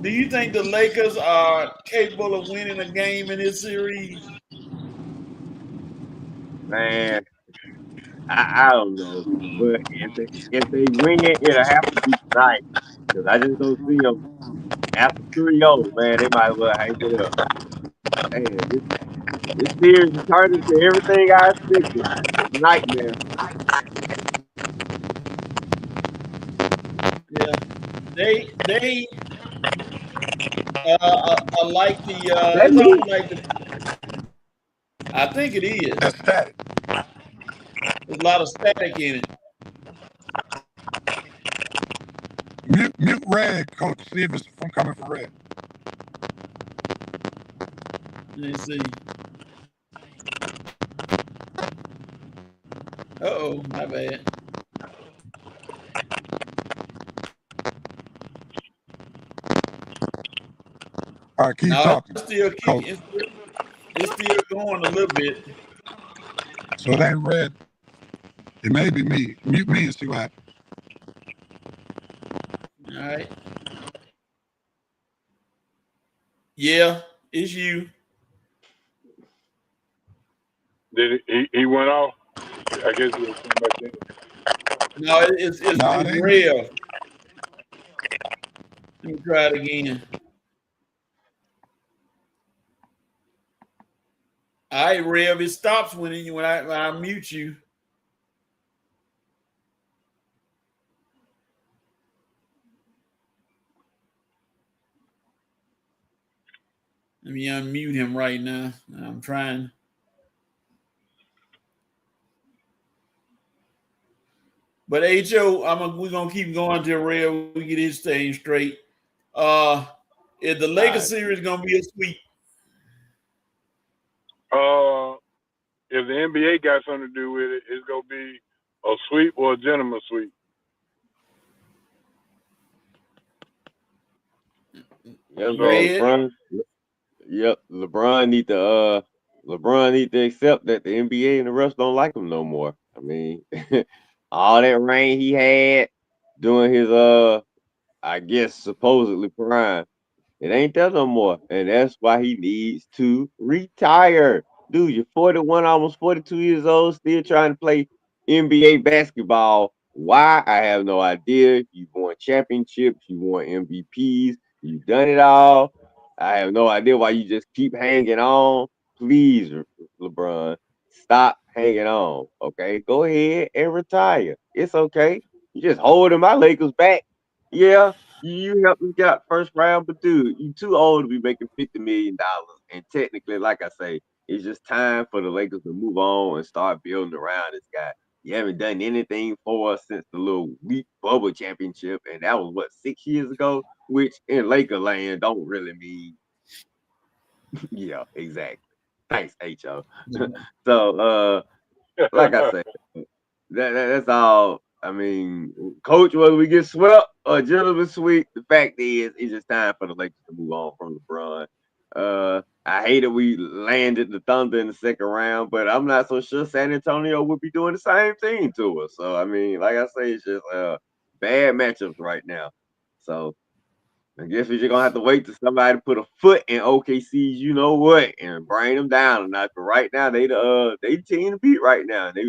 A: Do you think the Lakers are capable of winning a game in this series?
D: Man, I don't know, but if they win, it'll have to be tonight. Because I just don't see them after 3-0, man. They might as well hang it up. Man, this series is turning to everything I expected. It's a nightmare.
A: Yeah, they like the
D: That
A: it's
D: me?
A: almost like the. I think it is.
C: That's static.
A: There's a lot of static in it.
C: Mute Red, Coach. See if it's from coming from Red.
A: Let me see. Uh-oh, my bad.
C: All right, keep talking.
A: It's still going a little bit.
C: So that Red, it may be me. Mute me and see what happens.
A: All right. Yeah, it's you.
B: Did he went off? I guess he was coming back in.
A: No, it's real. Let me try it again. All right, Rev, it stops when I mute you. Let me unmute him right now. I'm trying. But HO, we're gonna keep going till Rev we get his thing straight. Is the Lakers series gonna be a sweep?
B: If the NBA got something to do with it, it's gonna be a sweep or a gentleman sweep.
D: LeBron need to accept that the NBA and the rest don't like him no more. I mean, all that reign he had during his I guess supposedly prime, it ain't there no more, and that's why he needs to retire. Dude, you're 41, almost 42 years old, still trying to play NBA basketball. Why? I have no idea. You won championships, you won MVPs, you've done it all. I have no idea why you just keep hanging on. Please, LeBron, stop hanging on. Okay, go ahead and retire. It's okay. You just holding my Lakers back. Yeah, you helped us get first round, but dude, you too old to be making $50 million. And technically, like I say, it's just time for the Lakers to move on and start building around this guy. You haven't done anything for us since the little weak bubble championship, and that was what 6 years ago, which in Laker land don't really mean. Yeah, exactly. Thanks, HO. So, like I said, that's all. I mean, coach, whether we get swept or gentlemen sweep, the fact is, it's just time for the Lakers to move on from LeBron. I hate that we landed the Thunder in the second round, but I'm not so sure San Antonio would be doing the same thing to us. So, I mean, like I say, it's just bad matchups right now. So, I guess we're just gonna have to wait till somebody put a foot in OKC's, you know what, and bring them down. And not right now, they team to beat right now. They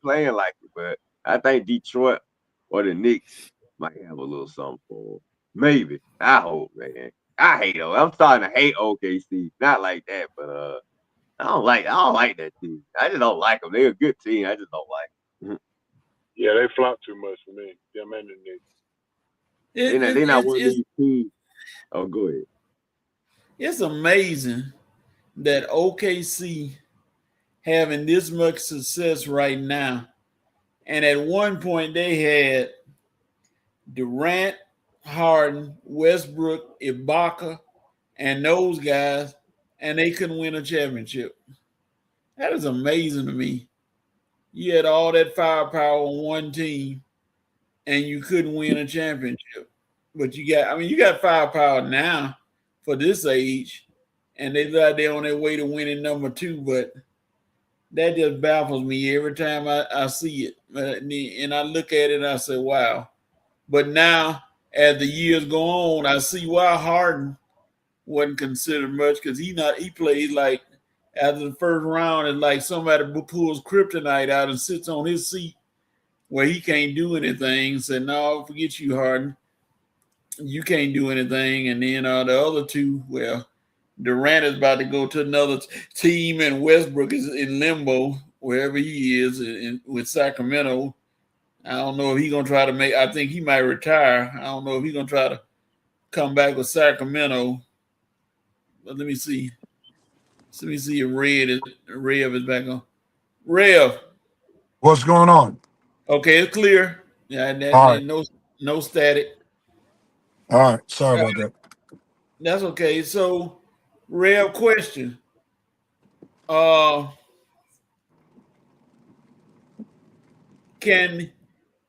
D: playing like it, but I think Detroit or the Knicks might have a little something for him. Maybe. I hope, man. I hate them. I'm starting to hate OKC. Not like that, but I don't like that team. I just don't like them. They're a good team. I just don't like them.
B: Yeah, they flop too much for me. Them and the Knicks.
D: They're not one of these teams. Oh, go ahead.
A: It's amazing that OKC having this much success right now. And at one point they had Durant, Harden, Westbrook, Ibaka, and those guys, and they couldn't win a championship. That is amazing to me. You had all that firepower on one team, and you couldn't win a championship. But you got firepower now for this age, and they're on their way to winning number 2. But that just baffles me every time I see it. And I look at it and I say, wow. But now, as the years go on, I see why Harden wasn't considered much, because he plays like after the first round, and like somebody pulls kryptonite out and sits on his seat where he can't do anything. Said, no, forget you, Harden. You can't do anything. And then the other two, well, Durant is about to go to another team, and Westbrook is in limbo wherever he is with Sacramento. I don't know if he's going to try to I think he might retire. I don't know if he's going to try to come back with Sacramento. But let me see. Let me see if Rev is back on. Rev.
C: What's going on?
A: Okay, it's clear. Yeah,
C: All right.
A: no static.
C: All right. Sorry about that.
A: That's okay. So, Rev, question. Can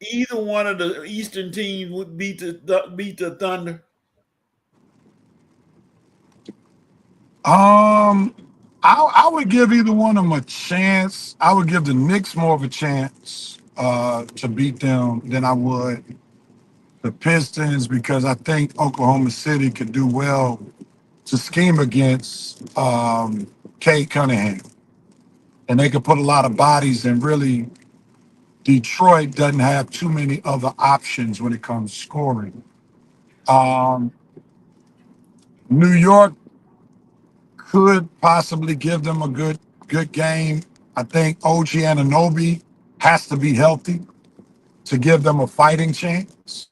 A: either one of the Eastern teams would beat the Thunder?
C: I would give either one of them a chance. I would give the Knicks more of a chance to beat them than I would the Pistons, because I think Oklahoma City could do well to scheme against Kate Cunningham. And they could put a lot of bodies, and really Detroit doesn't have too many other options when it comes to scoring. Um, New York could possibly give them a good game. I think OG Anunoby has to be healthy to give them a fighting chance.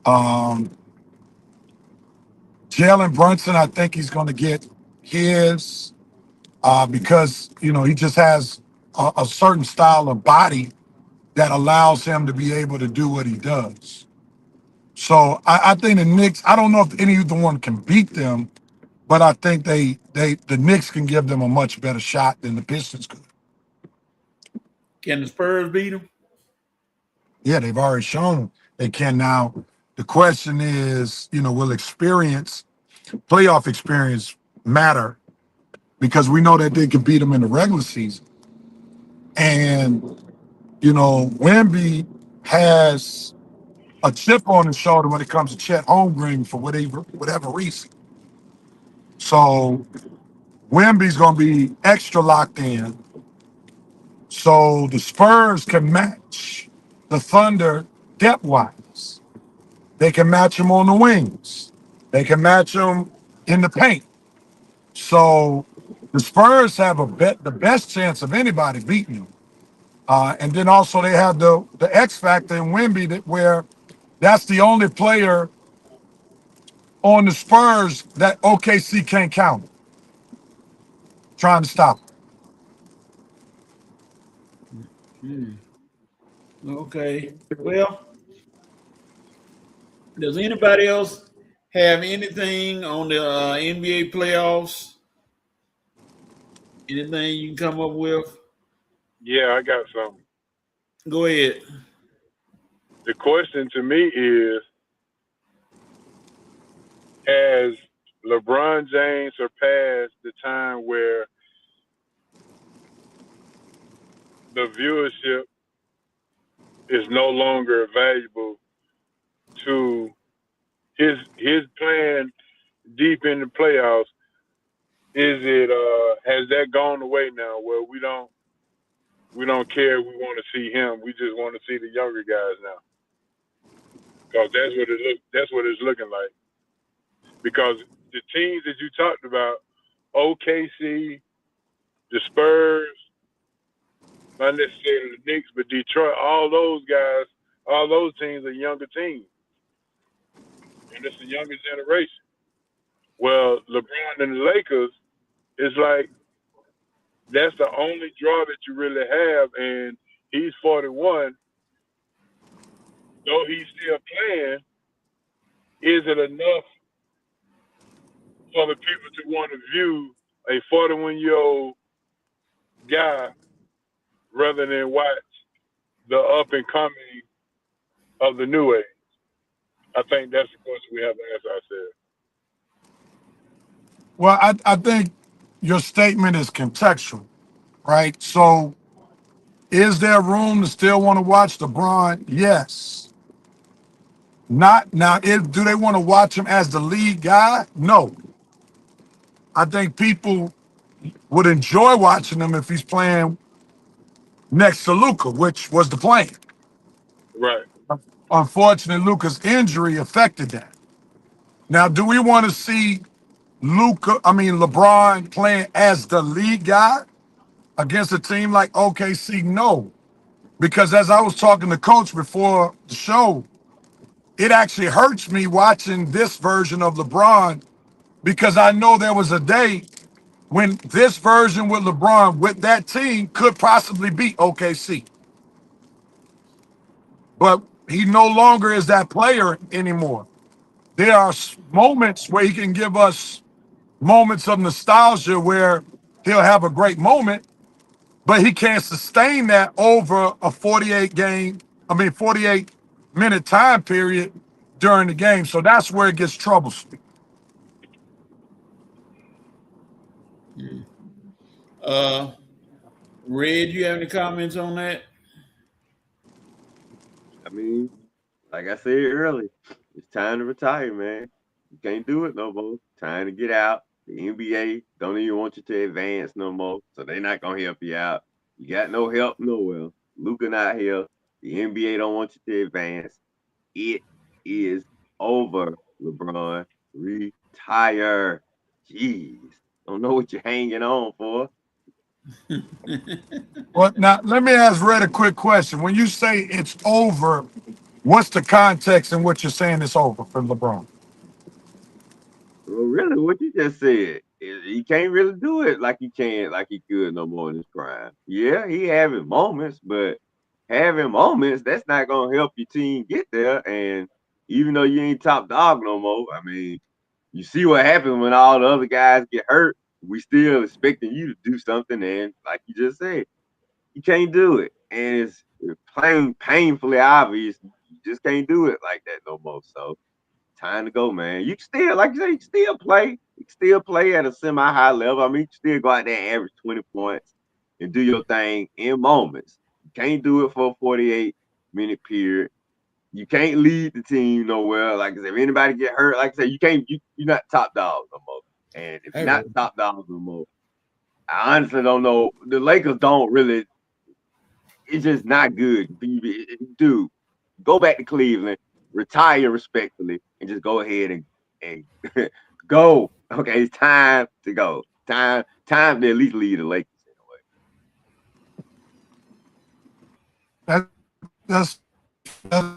C: Um, Jalen Brunson, I think he's going to get his because he just has a certain style of body that allows him to be able to do what he does. So I think the Knicks, I don't know if any of the one can beat them, but I think the Knicks can give them a much better shot than the Pistons could.
A: Can the Spurs beat them?
C: Yeah, they've already shown they can. Now, the question is, will playoff experience matter? Because we know that they can beat them in the regular season. And, Wemby has a chip on his shoulder when it comes to Chet Holmgren for whatever reason. So Wemby's going to be extra locked in. So the Spurs can match the Thunder depth-wise. They can match them on the wings. They can match them in the paint. So the Spurs have the best chance of anybody beating them. And then also they have the X factor in Wemby, where that's the only player on the Spurs that OKC can't count, trying to stop him.
A: Okay. Well, does anybody else have anything on the NBA playoffs? Anything you can come up with?
B: Yeah, I got something.
A: Go ahead.
B: The question to me is, has LeBron James surpassed the time where the viewership is no longer valuable to his playing deep in the playoffs? Is it has that gone away now, where we don't we don't care. We want to see him. We just want to see the younger guys now, because that's what it's looking like. Because the teams that you talked about, OKC, the Spurs, not necessarily the Knicks, but Detroit, all those guys, all those teams are younger teams, and it's the younger generation. Well, LeBron and the Lakers is like that's the only draw that you really have, and he's 41. Though he's still playing, is it enough for the people to want to view a 41-year-old guy rather than watch the up and coming of the new age? I think that's the question we have to ask ourselves.
C: Well, I think your statement is contextual, right? So is there room to still want to watch LeBron? Yes. Not now, do they want to watch him as the lead guy? No. I think people would enjoy watching him if he's playing next to Luka, which was the plan.
B: Right.
C: Unfortunately, Luka's injury affected that. Now, do we want to see LeBron playing as the lead guy against a team like OKC? No. Because as I was talking to Coach before the show, it actually hurts me watching this version of LeBron because I know there was a day when this version with LeBron with that team could possibly beat OKC. But he no longer is that player anymore. There are moments where he can give us moments of nostalgia where he'll have a great moment, but he can't sustain that over a 48-minute time period during the game. So that's where it gets troublesome.
A: Red, you have any comments on that?
D: I mean, like I said earlier, it's time to retire, man. You can't do it no more. Time to get out. The NBA don't even want you to advance no more, so they're not gonna help you out. You got no help nowhere. Luka not here. The NBA don't want you to advance. It is over, LeBron. Retire. Jeez. Don't know what you're hanging on for.
C: Well, now let me ask Red a quick question. When you say it's over, what's the context in what you're saying it's over for LeBron?
D: Well, really, what you just said, he can't really do it like he could no more in his prime. Yeah, he having moments, but having moments, that's not gonna help your team get there. And even though you ain't top dog no more, I mean, you see what happens when all the other guys get hurt. We still expecting you to do something, and like you just said, you can't do it. And it's plain painfully obvious you just can't do it like that no more. So time to go, man. You can still, like you say, you can still play. You can still play at a semi-high level. I mean, you can still go out there and average 20 points and do your thing in moments. You can't do it for a 48-minute period. You can't lead the team nowhere. Like I said, if anybody get hurt, like I said, you're not top dog no more. And if you're not top dog no more, I honestly don't know. The Lakers don't really. It's just not good. Dude, go back to Cleveland, retire respectfully, and just go ahead and go. Okay, it's time to go. Time to at least lead the Lakers in a way.
C: That's fair.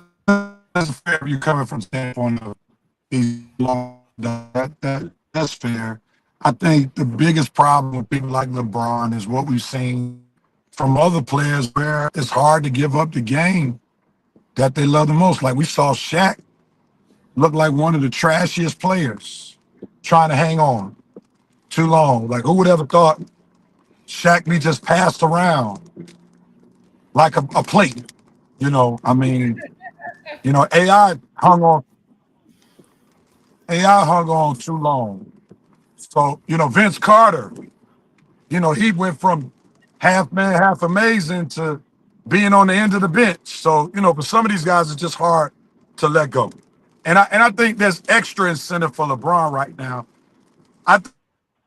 C: If you're coming from standpoint of these long, that's fair. I think the biggest problem with people like LeBron is what we've seen from other players where it's hard to give up the game that they love the most. Like we saw Shaq look like one of the trashiest players trying to hang on too long. Like who would ever thought Shaq be just passed around like a plate? I mean, AI hung on too long. So, Vince Carter, he went from half man, half amazing to being on the end of the bench. So, for some of these guys, it's just hard to let go. And I think there's extra incentive for LeBron right now. I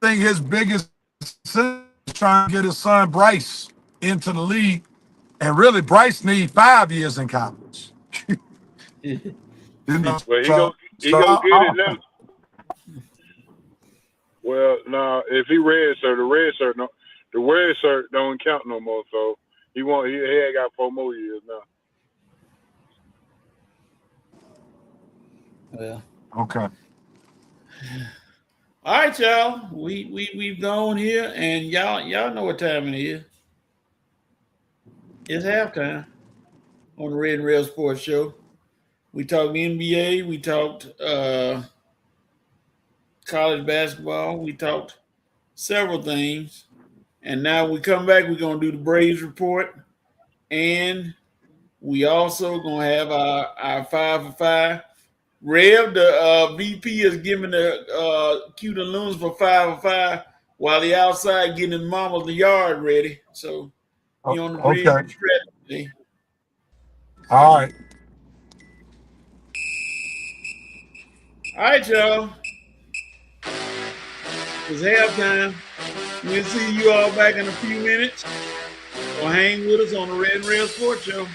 C: think his biggest incentive is trying to get his son Bryce into the league. And really, Bryce needs 5 years in college. You know,
B: Well,
C: so
B: he go get it now.
C: I,
B: Well, now if he the red shirt don't count no more. So he had got 4 more years now.
A: Well,
C: okay.
A: all right, y'all. We've gone here, and y'all know what time it is. It's halftime on the Red and Rail Sports Show. We talked NBA. We talked college basketball. We talked several things. And now we come back, we're going to do the Braves report. And we also going to have our 5 for 5. Rev, the VP, is giving the cue to loons for 5 for 5 while he outside getting his mama's yard ready. So he on the bridge
C: Okay.
A: strategy.
C: All right.
A: All right, y'all. It's halftime. We'll see you all back in a few minutes. So hang with us on the Red and Rail Sports Show.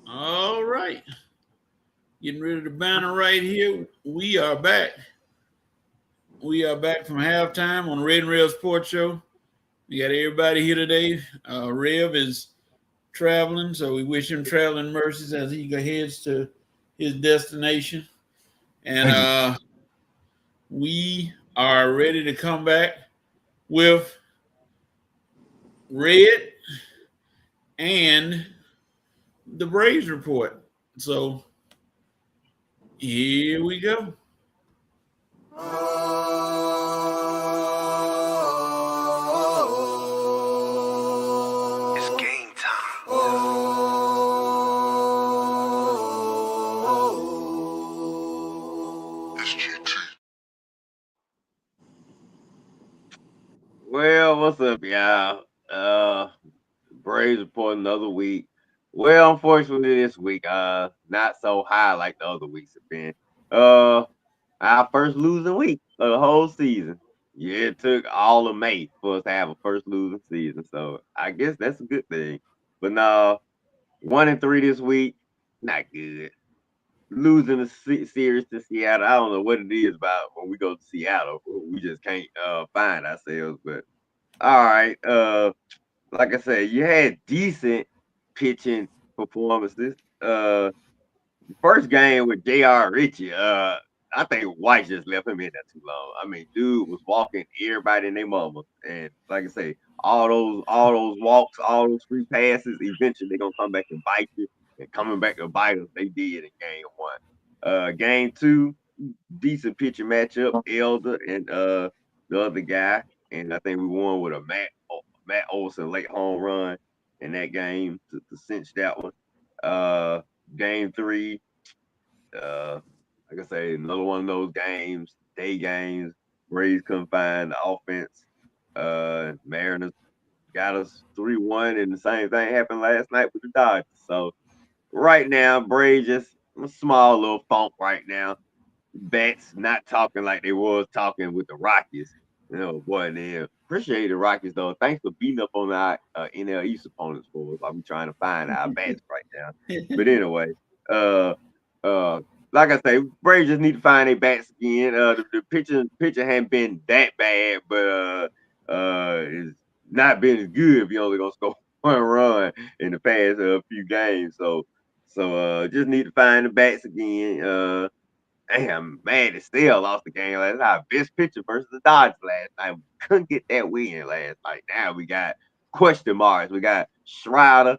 A: All right. Getting rid of the banner right here. We are back. We are back from halftime on the Red and Rail Sports Show. We got everybody here today. Rev is traveling, so we wish him traveling mercies as he heads to his destination. And we are ready to come back with Red and the Braves report. So here we go.
E: It's game time. It's GT.
D: Well, what's up, y'all? Braves report another week. Well, unfortunately, this week, not so high like the other weeks have been. Our first losing week of the whole season. Yeah, it took all of May for us to have a first losing season, so I guess that's a good thing. But no, 1-3 this week, not good. Losing the series to Seattle, I don't know what it is about when we go to Seattle. We just can't find ourselves. But all right, like I said, you had decent pitching performances. First game with J.R. Ritchie, I think White just left him in there too long. I mean, dude was walking everybody in their mama, and like I say, all those walks, all those free passes, eventually they're gonna come back and bite you. And coming back to bite us, they did in game one. Game two, decent pitching matchup, Elder and the other guy, and I think we won with a Matt Olson late home run in that game to cinch that one. Game 3, like I say, another one of those games, day games. Braves couldn't find the offense. Mariners got us 3-1, and the same thing happened last night with the Dodgers. So right now, Braves just a small little funk right now. Bats not talking like they was talking with the Rockies. You know, boy, they appreciate the Rockies though. Thanks for beating up on our NL East opponents for us. I'm trying to find our bats right now. But anyway, uh, uh, like I say, Braves just need to find their bats again. The pitcher hadn't been that bad, but it's not been as good if you only gonna score one run in the past few games. So just need to find the bats again. Damn, man, it still lost the game last night. Our best pitcher versus the Dodgers last night. We couldn't get that win last night. Now we got question marks. We got Schreider.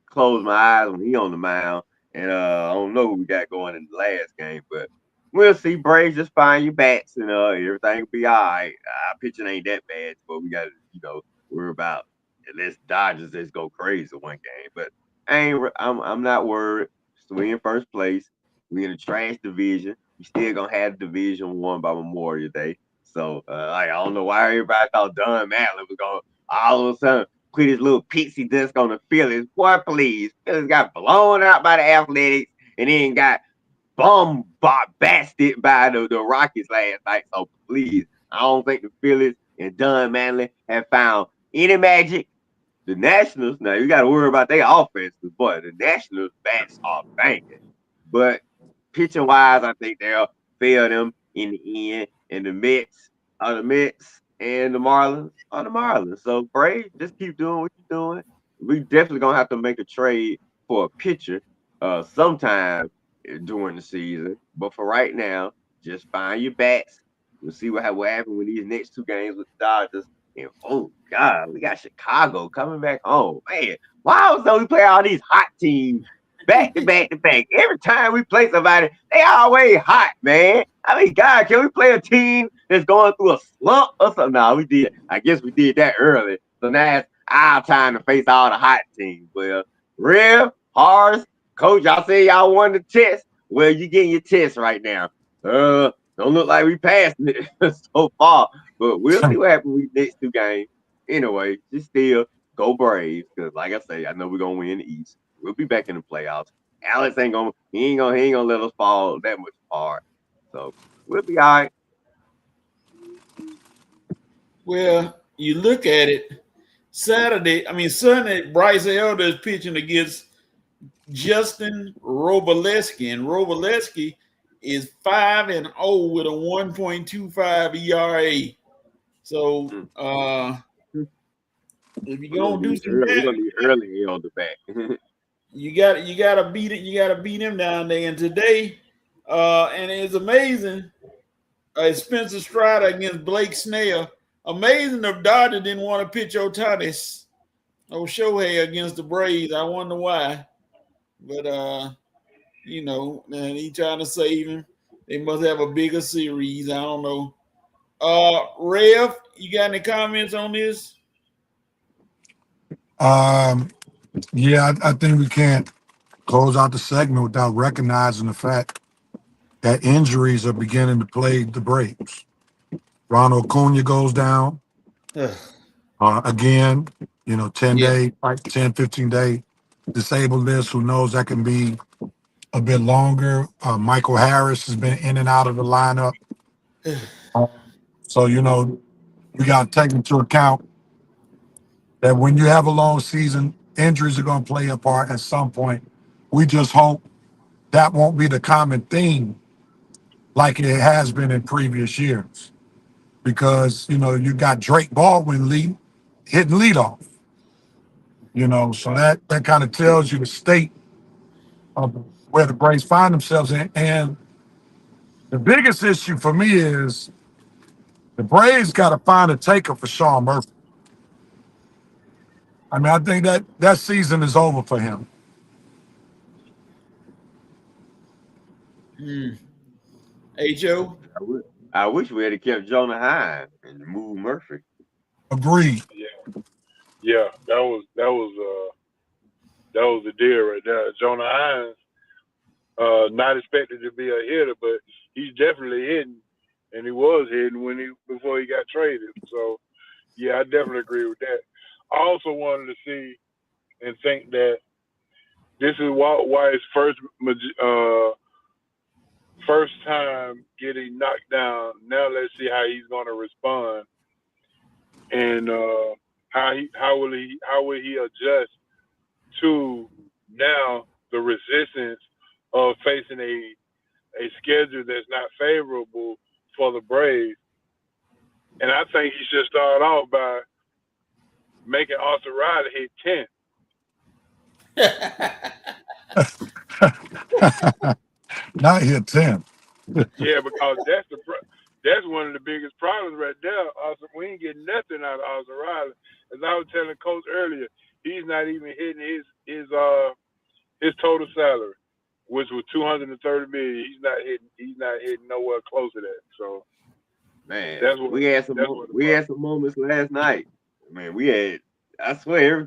D: Close my eyes when he on the mound. And I don't know who we got going in the last game, but we'll see. Braves, just find your bats and everything will be all right. Our pitching ain't that bad, but we got to, worry about unless Dodgers just go crazy one game. But I'm not worried. So we in first place. We in a trash division. We still gonna have the division won by Memorial Day. So I don't know why everybody thought Don Mattingly was gonna all of a sudden put his little pixie dust on the Phillies. Boy, please. Phillies got blown out by the Athletics and then got bombasted by the Rockies last night. So please, I don't think the Phillies and Don Mattingly have found any magic. The Nationals, now you got to worry about their offense, but the Nationals bats are banging. But pitching wise, I think they'll fail them in the end. And the Mets are the Mets, and the Marlins are the Marlins. So Braves, just keep doing what you're doing. We definitely gonna have to make a trade for a pitcher sometime during the season. But for right now, just find your bats. We'll see what happens with these next 2 games with the Dodgers. And oh God, we got Chicago coming back home. Man, why was we play all these hot teams back to back to back? Every time we play somebody, they always hot, man. I mean, God, can we play a team that's going through a slump or something? No, we did. I guess we did that early. So now it's our time to face all the hot teams. Well, Rev, Horace, Coach, y'all say y'all won the test. Well, you getting your test right now. Don't look like we passed it so far. But we'll see what happens with the next 2 games. Anyway, just still go Braves. Because like I say, I know we're gonna win the East. We'll be back in the playoffs. Alex ain't gonna let us fall that much far. So we'll be all right.
A: Well, you look at it, Sunday, Bryce Elder is pitching against Justin Robleski, and Robleski is 5-0 with a 1.25 ERA. So if you're gonna do some
D: we're gonna be early on the back.
A: you gotta beat it. You gotta beat him down there. And today, and it's amazing. Spencer Strider against Blake Snell. Amazing if Dodger didn't want to pitch Ohtani or Shohei against the Braves. I wonder why. But and he trying to save him. They must have a bigger series. I don't know. Rev, you got any comments on this?
C: Yeah, I think we can't close out the segment without recognizing the fact that injuries are beginning to plague the Braves. Ronald Acuna goes down again, 10-day, 10, 15-day disabled list. Who knows, that can be a bit longer. Michael Harris has been in and out of the lineup. So, we got to take into account that when you have a long season, injuries are going to play a part at some point. We just hope that won't be the common theme like it has been in previous years. Because, you got Drake Baldwin hitting leadoff. So that kind of tells you the state of where the Braves find themselves in. And the biggest issue for me is the Braves got to find a taker for Sean Murphy. I think that season is over for him.
A: Hey, Joe.
D: I wish we had kept Jonah Hine and moved Murphy.
C: Agreed.
B: Yeah, that was the deal right there. Jonah Hines, not expected to be a hitter, but he's definitely hitting, and he was hitting before he got traded. So yeah, I definitely agree with that. I also wanted to see and think that this is White's first time getting knocked down. Now let's see how he's going to respond, and how will he adjust to now the resistance of facing a schedule that's not favorable for the Braves. And I think he should start off by making Austin Riley hit 10.
C: Not hit 10.
B: Yeah, because that's one of the biggest problems right there. Austin, we ain't getting nothing out of Austin Riley. As I was telling Coach earlier, he's not even hitting his total salary, which was $230 million. He's not hitting nowhere close to that. So
D: man, we had some moments last night. Man, I swear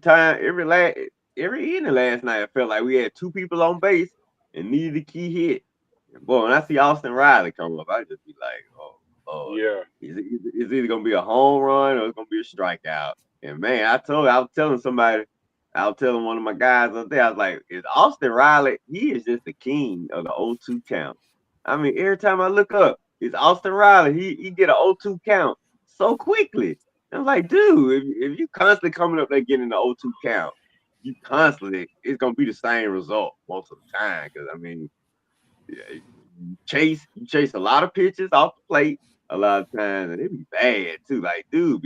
D: every inning last night I felt like we had two people on base and needed a key hit. And boy, when I see Austin Riley come up, I just be like, oh,
B: yeah.
D: It's either gonna be a home run or it's gonna be a strikeout. And man, I was telling one of my guys up there, I was like, is Austin Riley, he is just the king of the 0-2 count. I mean, every time I look up, it's Austin Riley. He get an 0-2 count so quickly. I was like, dude, if you constantly coming up there getting the 0-2 count, it's gonna be the same result most of the time. Because I mean, you chase a lot of pitches off the plate a lot of times, and it be bad too. Like, dude,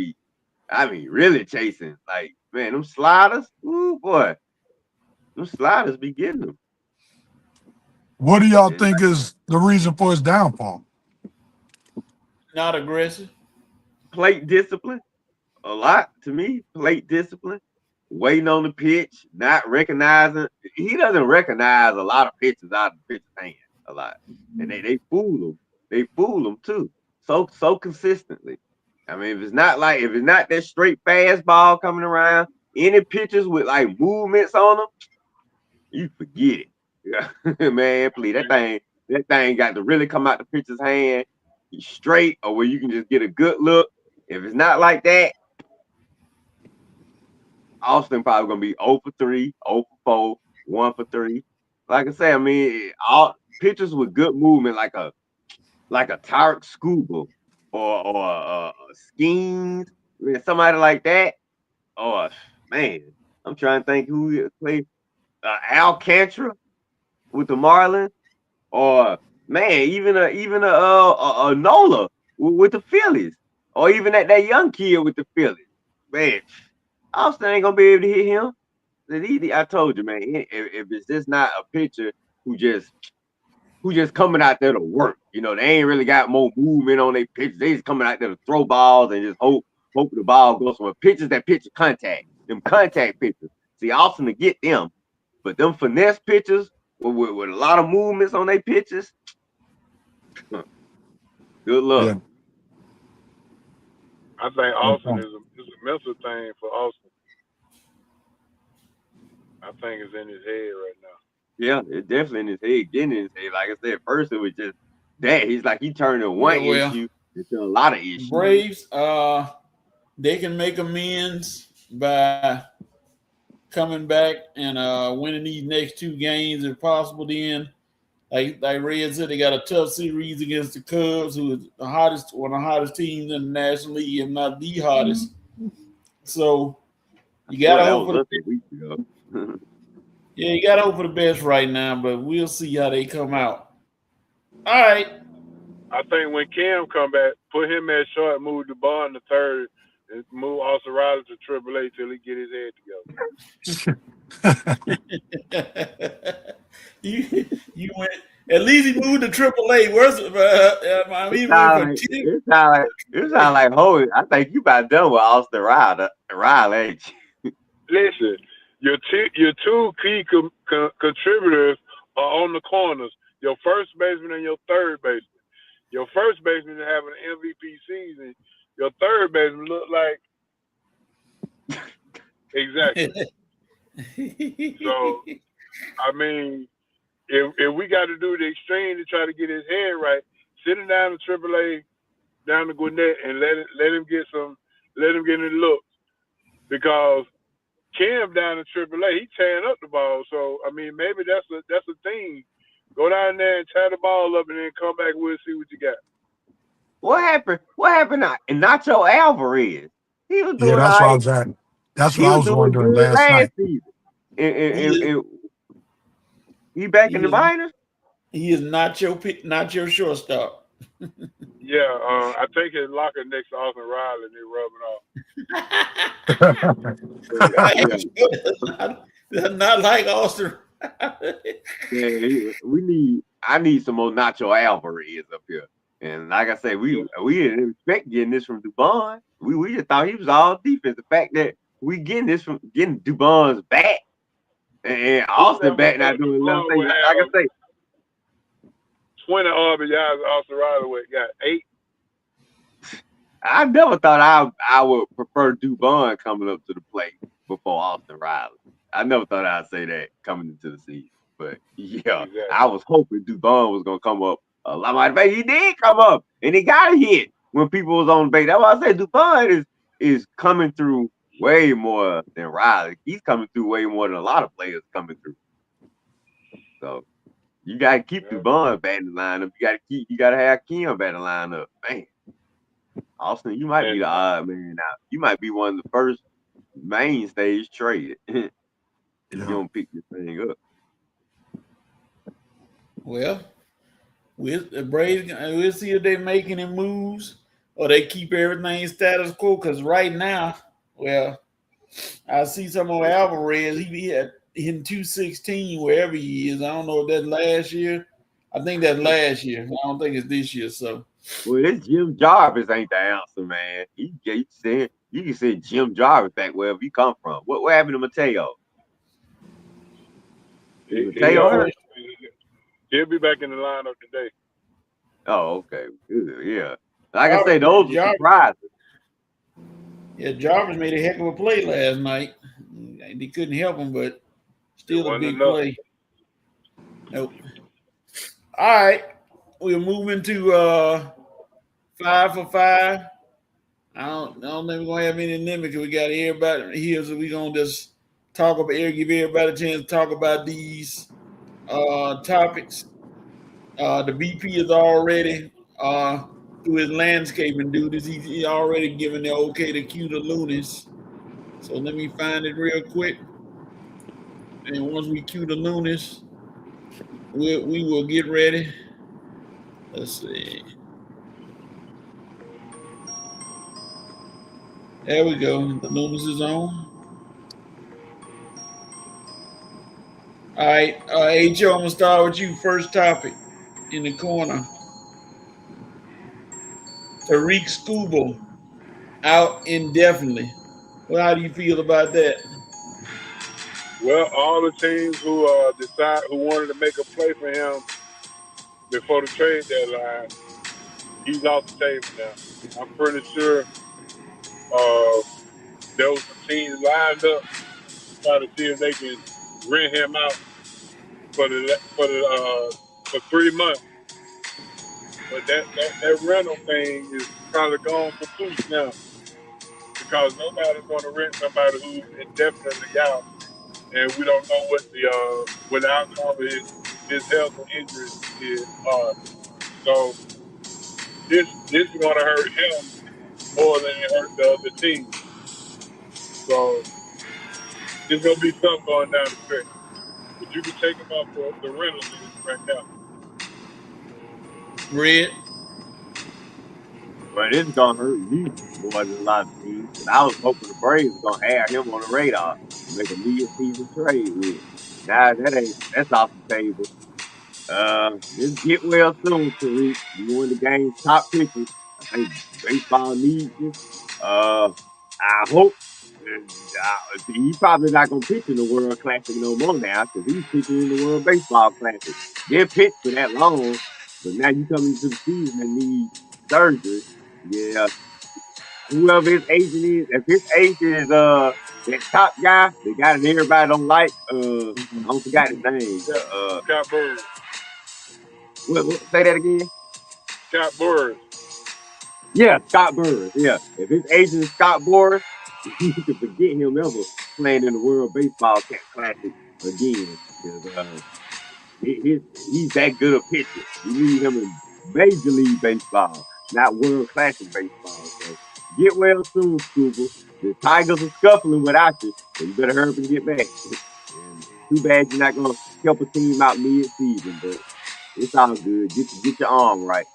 D: really chasing. Like, man, them sliders, ooh boy, them sliders be getting them.
C: What do y'all think is the reason for his downfall?
A: Not aggressive.
D: Plate discipline, a lot to me. Plate discipline, waiting on the pitch, not recognizing. He doesn't recognize a lot of pitches out of the pitcher's hand a lot, and they fool him. They fool him too. So consistently. I mean, if it's not that straight fastball coming around, any pitches with like movements on them, you forget it. Yeah. Man, please, that thing got to really come out the pitcher's hand straight, or where you can just get a good look. If it's not like that, Austin probably gonna be 0 for 3, 0 for 4, 1 for 3. Like I say, I mean, all pitchers with good movement, like a Tarek Skubal or Skeens, somebody like that. Oh man, I'm trying to think who played Alcantara with the Marlins, or man, even a Nola with the Phillies, or even that young kid with the Phillies. Man, Austin ain't gonna be able to hit him. I told you, man. If it's just not a pitcher who just coming out there to work, they ain't really got more movement on their pitches. They just coming out there to throw balls and just hope the ball goes somewhere. Pitchers that pitch contact, them contact pitchers. See, Austin to get them, but them finesse pitchers with a lot of movements on their pitches. Good luck.
C: Yeah.
B: I think Austin is a mental thing for Austin. I think it's in his head right now.
D: Yeah, it's definitely in his head, getting in his head. Like I said, first it was just that. He's like, he turned one issue into a lot of issues.
A: Braves, they can make amends by coming back and winning these next 2 games if possible. Then, like Red said, they got a tough series against the Cubs, who is one of the hottest teams in the National League, if not the hottest. So you got to hope for the week ago. Yeah, you got to hope for the best right now, but we'll see how they come out. All right.
B: I think when Cam come back, put him at short, move the ball in the third, and move Austin Riley to AAA till he get his head
A: together. you went. At least he moved to AAA. Where's
D: it sound like holy. I think you about done with Austin Riley, ain't you?
B: Listen, your two key contributors are on the corners. Your first baseman and your third baseman. Your first baseman is having an MVP season. Your third baseman look like exactly. So I mean, if we got to do the extreme to try to get his head right, sit him down to AAA, down to Gwinnett, and let him get in the looks, because Cam down in AAA, he tearing up the ball. So I mean, maybe that's a thing. Go down there and tear the ball up, and then come back. We'll see what you got.
D: What happened? What happened? Nacho Alvarez. He was doing
C: that's what I
D: right.
C: was at. That's what
D: He
C: I
D: was
C: was
D: doing
C: wondering
D: good
C: last night.
D: last season. He back in the minors.
A: He is not your shortstop.
B: Yeah, I think his locker next to Austin Riley, and they rubbing off.
A: That's not like Austin.
D: I need some more Nacho Alvarez up here. And like I say, we didn't expect getting this from Dubon. We just thought he was all defense. The fact that we getting Dubon's back and Austin back not doing nothing. Like I say,
B: 20 RBIs. Austin Riley got 8.
D: I never thought I would prefer Dubon coming up to the plate before Austin Riley. I never thought I'd say that coming into the season. But yeah, exactly. I was hoping Dubon was gonna come up a lot more. But he did come up, and he got a hit when people was on base. That's why I said Dubon is coming through way more than Riley. He's coming through way more than a lot of players coming through. So you gotta keep Dubon back in the lineup. You gotta have Kim back in the lineup, man. Austin, you might be the odd man now. You might be one of the first mainstays traded if you don't pick this thing up.
A: Well, the Braves, we'll see if they're making any moves or they keep everything status quo. Because right now, well, I see some of Alvarez. He had hitting 216 wherever he is. I don't know if that's last year. I think that's last year. I don't think it's this year. So,
D: well, this Jim Jarvis ain't the answer, man. You can send Jim Jarvis back wherever you come from. What happened to Mateo?
B: He'll be back in the lineup today.
D: Oh, okay. Yeah. Like I say, those were surprises.
A: Yeah, Jarvis made a heck of a play last night. They couldn't help him, but still a big play. Nope. All right. We're moving to 5 for 5. I don't think we're going to have any limit because we got everybody here, so we're going to just give everybody a chance to talk about these topics. The VP is already through his landscaping duties. He's already given the okay to cue the Loonies. So let me find it real quick. And once we cue the Loonies, we will get ready. Let's see. There we go. The Loonies is on. All right, H.O., I'm going to start with you. First topic in the corner. Tariq Skubal out indefinitely. Well, how do you feel about that?
B: Well, all the teams who wanted to make a play for him before the trade deadline, he's off the table now. I'm pretty sure there was some teams lined up trying to see if they can rent him out for 3 months. But that rental thing is probably gone for poof now, because nobody's going to rent somebody who's indefinitely out, and we don't know what the outcome of his health and injuries are. So this is going to hurt him more than it hurt the other team. So there's going to be something going down the stretch. But you can take him off the rental list right now.
A: Red.
D: But it's gonna hurt me more than a lot of teams. And I was hoping the Braves were gonna have him on the radar to make a mid-season trade with. Now that's off the table. Just get well soon, Tariq. You one of the game's top pitchers. I think baseball needs you. I hope he's probably not gonna pitch in the World Classic no more now because he's pitching in the World Baseball Classic. Didn't pitch for that long. But now you come into the season and need surgery. Yeah, whoever his agent is, if his agent is that top guy, the guy that everybody don't like, I don't forgot his name.
B: Scott Burns.
D: What say that again?
B: Scott Burns.
D: Yeah, Scott Burns. Yeah, if his agent is Scott Boras, you can forget him ever playing in the World Baseball Classic again. Because he's that good a pitcher. We need him in Major League Baseball, not World Classic Baseball. So get well soon, Scuba. The Tigers are scuffling without you, so you better hurry up and get back. And too bad you're not gonna help a team out mid-season, but it's all good. Get your arm right.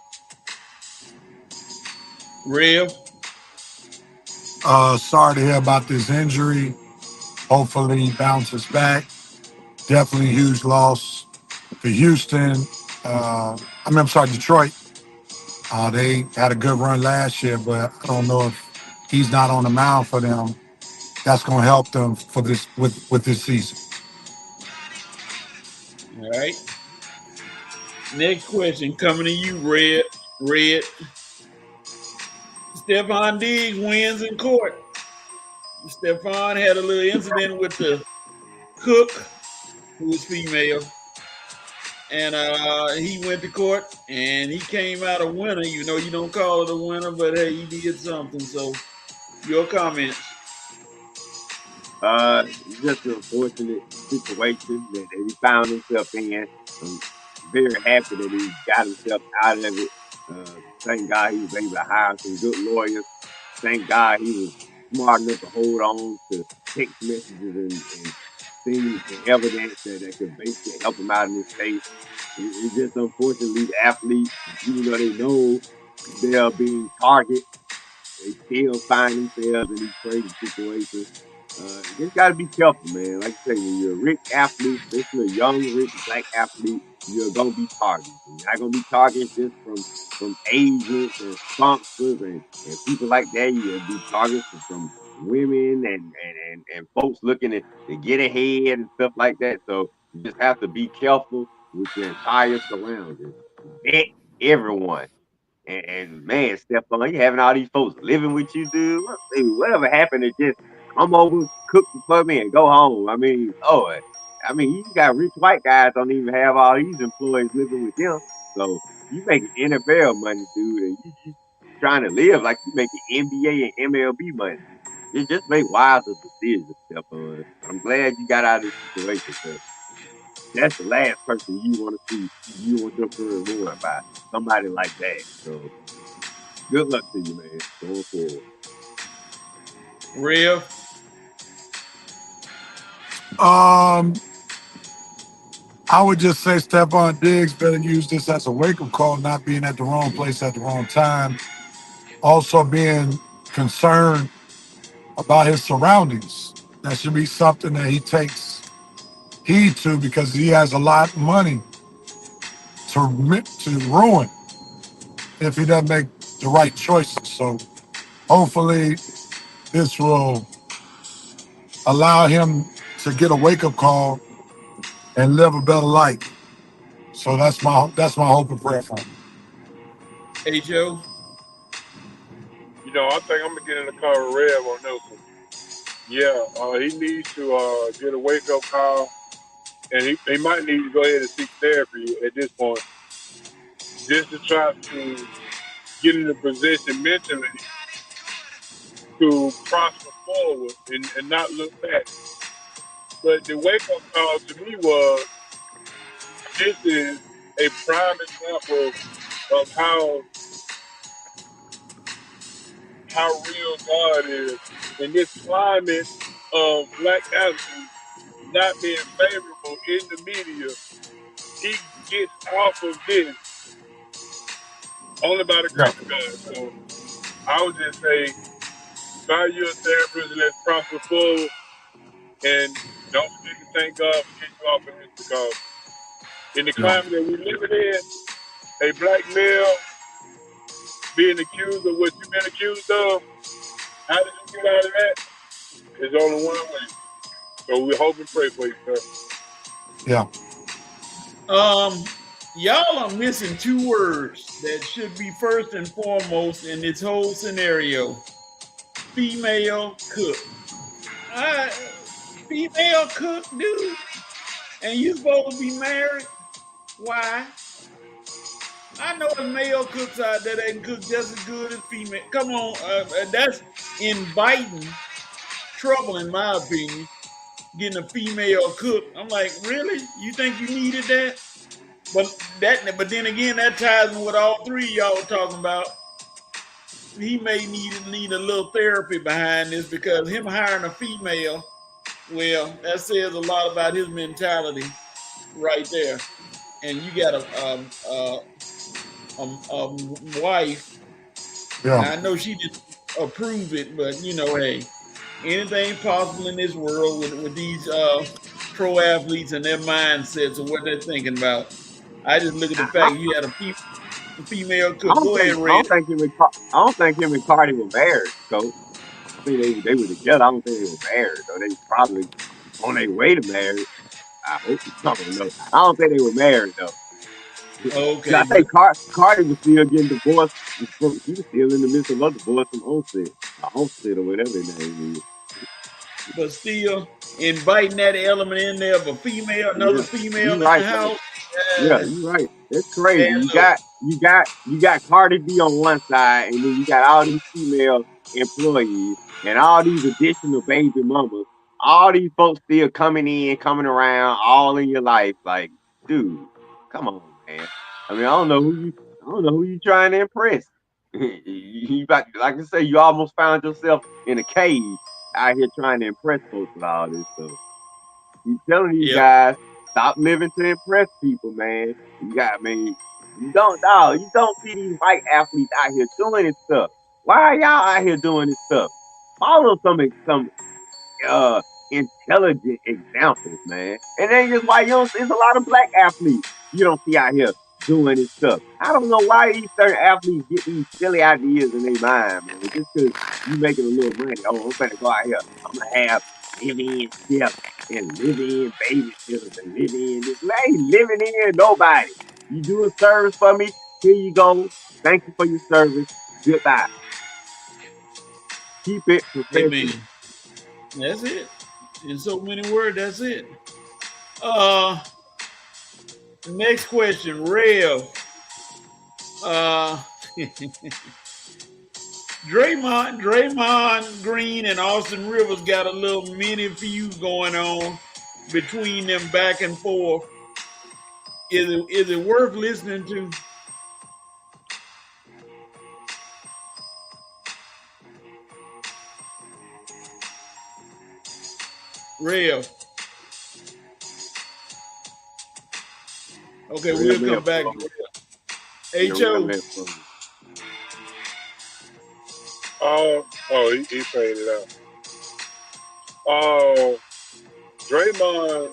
A: Rev.
C: Sorry to hear about this injury. Hopefully he bounces back. Definitely a huge loss for Houston. I'm sorry, Detroit. They had a good run last year, but I don't know if he's not on the mound for them. That's going to help them for this with this season.
A: All right. Next question coming to you, Red. Red. Stephon Diggs wins in court. Stephon had a little incident with the cook, who was female, and he went to court and he came out a winner. You know, you don't call it a winner, but hey, he did something. So, your comments.
D: Just an unfortunate situation that he found himself in. I'm very happy that he got himself out of it. Thank God he was able to hire some good lawyers. Thank God he was smart enough to hold on to text messages and things and evidence that could basically help him out in this case. It's just unfortunately the athletes, even though they know they're being targeted, they still find themselves in these crazy situations. You just got to be careful, man. Like I say, when you're a rich athlete, especially a young, rich black athlete, you're gonna be targeted. You're not gonna be targeted just from agents and sponsors and people like that. You'll be targeted from women and folks looking to get ahead and stuff like that. So you just have to be careful with your entire surroundings. Vet everyone. And man, Stephon, you having all these folks living with you, dude. Whatever happened to just come over, cook for me, and go home? I mean, you got rich white guys don't even have all these employees living with them. So you making NFL money, dude, and you trying to live like you making NBA and MLB money. You just make wiser decisions, Stephon. I'm glad you got out of this situation because that's the last person you want to see. You want your career ruined by somebody like that. So good luck to you, man, going forward.
A: Rev.
C: I would just say Stephon Diggs better use this as a wake-up call, not being at the wrong place at the wrong time. Also being concerned about his surroundings. That should be something that he takes heed to because he has a lot of money to ruin if he doesn't make the right choices. So hopefully this will allow him to get a wake-up call and live a better life. So that's my hope and prayer for him.
A: Hey, Joe.
B: I think I'm gonna get in the car with Rev on this one. Yeah, he needs to get a wake up call, and he might need to go ahead and seek therapy at this point, just to try to get in a position mentally to prosper forward and not look back. But the wake up call to me was this is a prime example of how real God is in this climate of black athletes not being favorable in the media. He gets off of this only by the
C: Yeah.
B: grace of God. So I would just say, find you a therapist and let's prosper forward. And don't forget to thank God for getting you off of this because in the
C: Yeah.
B: climate that we live in, a black male being accused of what you've been accused of, how did you get out of that? There's only one way. So we hope and pray for you, sir.
C: Yeah.
A: y'all are missing two words that should be first and foremost in this whole scenario. Female cook. Female cook, dude. And you supposed to be married? Why? I know there's male cooks out there that can cook just as good as female. Come on, that's inviting trouble in my opinion. Getting a female cook. I'm like, really? You think you needed that? But then again, that ties in what all three of y'all were talking about. He may need a little therapy behind this because him hiring a female, well, that says a lot about his mentality right there. And you got a wife.
C: Yeah.
A: I know she didn't approve it, but hey, anything possible in this world with these pro athletes and their mindsets and what they're thinking about. I just look at the fact you had a female cook. Go ahead,
D: I
A: Red.
D: don't think him and Cardi were married, Coach. I think they were together. I don't think they were married, though. They was probably on their way to marriage. I hope I don't know. I don't think they were married though.
A: Okay,
D: I think Cardi was still getting divorced. She was still in the midst of a divorce from Offset or whatever his name is.
A: but still inviting that element in there of another
D: Yeah,
A: female
D: you
A: in
D: right,
A: the
D: man.
A: house.
D: Yeah, you right. That's crazy.
A: Man,
D: You got Cardi B on one side, and then you got all these female employees and all these additional baby mamas. All these folks still coming in, coming around, all in your life. Like, dude, come on, man. I mean, I don't know who you trying to impress. Like I say, you almost found yourself in a cave out here trying to impress folks with all this stuff. You telling these
A: yep.
D: guys, stop living to impress people, man. You don't see these white athletes out here doing this stuff. Why are y'all out here doing this stuff? Follow some uh intelligent examples, man. And then just why there's a lot of black athletes you don't see out here doing this stuff. I don't know why these certain athletes get these silly ideas in their mind, man. Just because you making a little money. Oh, I'm gonna go out here. I'm gonna have live-in chefs and live-in babysitters and live-in this. I ain't living in nobody. You do a service for me. Here you go. Thank you for your service. Goodbye. Keep it professional.
A: Amen. That's it. In so many words, that's it. Uh Next question, Rev. Uh Draymond Green and Austin Rivers got a little mini feud going on between them back and forth. Is it worth listening to? Rev. Okay,
D: Real
A: we'll
D: man
A: come back.
D: from Yeah, real
A: H.O.
D: man from
B: He faded out. Oh, Draymond,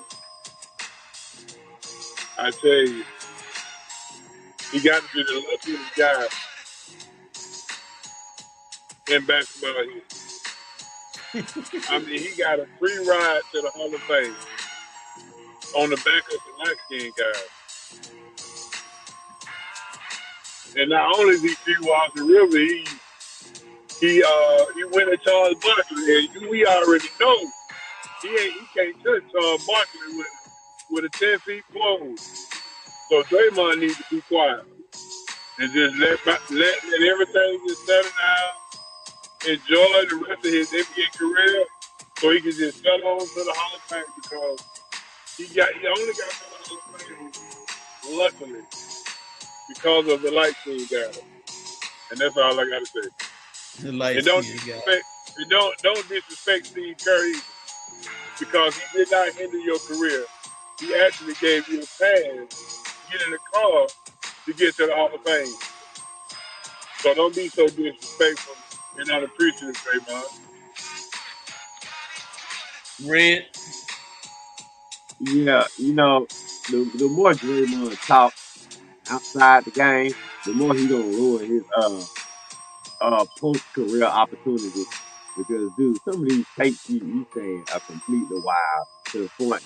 B: I tell you, he got to be the luckiest guy in basketball history. I mean, he got a free ride to the Hall of Fame on the back of the light skinned guy. And not only did he walk the river, he went at Charles Barkley, and we already know he can't touch Charles Barkley with a 10 feet pole. So Draymond needs to be quiet and just let everything just settle down, enjoy the rest of his NBA career, so he can just settle on to the Hall of Fame because he only got to the Hall of Fame luckily because of the light skin guy. And that's all I gotta say.
A: The light
B: And don't
A: skinned guy.
B: disrespect don't disrespect Steve Kerr either, because he did not hinder your career. He actually gave you a pass to get in the car to get to the Hall of Fame. So don't be so disrespectful and unappreciative, Draymond.
A: Red.
D: Yeah, the more Draymond talk outside the game, the more he gonna ruin his post career opportunities. Because dude, some of these takes you saying are completely wild to the point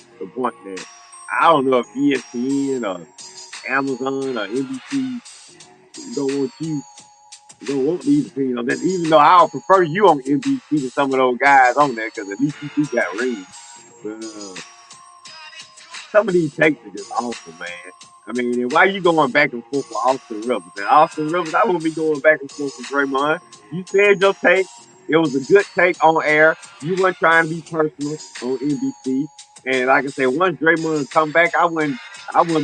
D: that I don't know if ESPN or Amazon or NBC don't want you. Don't want these opinions on that. Even though I'll prefer you on NBC to some of those guys on there, because at least you do got rings. But some of these takes are just awful, man. I mean, why you going back and forth with Austin Rivers? And Austin Rivers, I won't be going back and forth with Draymond. You said your take. It was a good take on air. You weren't trying to be personal on NBC. And like I said, once Draymond come back, I wouldn't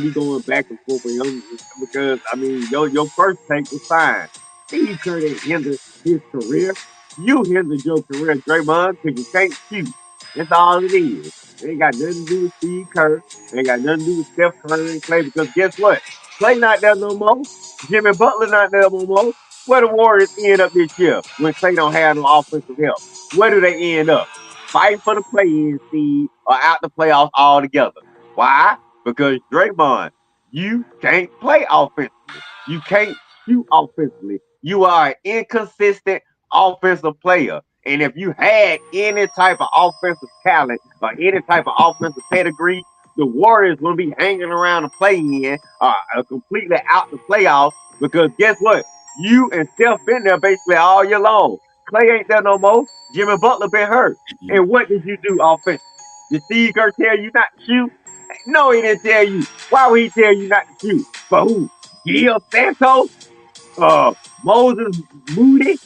D: be going back and forth with him because I mean, your first take was fine. Steve Kerr didn't hinder his career. You hindered your career, Draymond, because you can't shoot. That's all it is. It ain't got nothing to do with Steve Kerr. Ain't got nothing to do with Steph Curry and Clay because guess what? Clay not there no more. Jimmy Butler not there no more. Where the Warriors end up this year when Clay don't have no offensive help? Where do they end up? Fighting for the play-in seed or out the playoffs altogether. Why? Because Draymond, you can't play offensively. You can't shoot offensively. You are an inconsistent offensive player. And if you had any type of offensive talent or any type of offensive pedigree, the Warriors gonna be hanging around the play-in, completely out the playoffs. Because guess what? You and Steph been there basically all year long. Clay ain't there no more. Jimmy Butler been hurt. And what did you do offensively? Did Steve Kerr tell you not to shoot? No, he didn't tell you. Why would he tell you not to shoot? For who? Gil Santos? Moses Moody?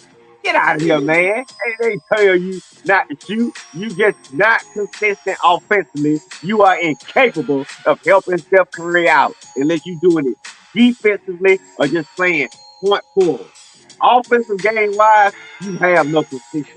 D: Get out of here, man. They tell you not to shoot. You just not consistent offensively. You are incapable of helping Steph Curry out unless you're doing it defensively or just playing point forward. Offensive game wise, you have no consistency.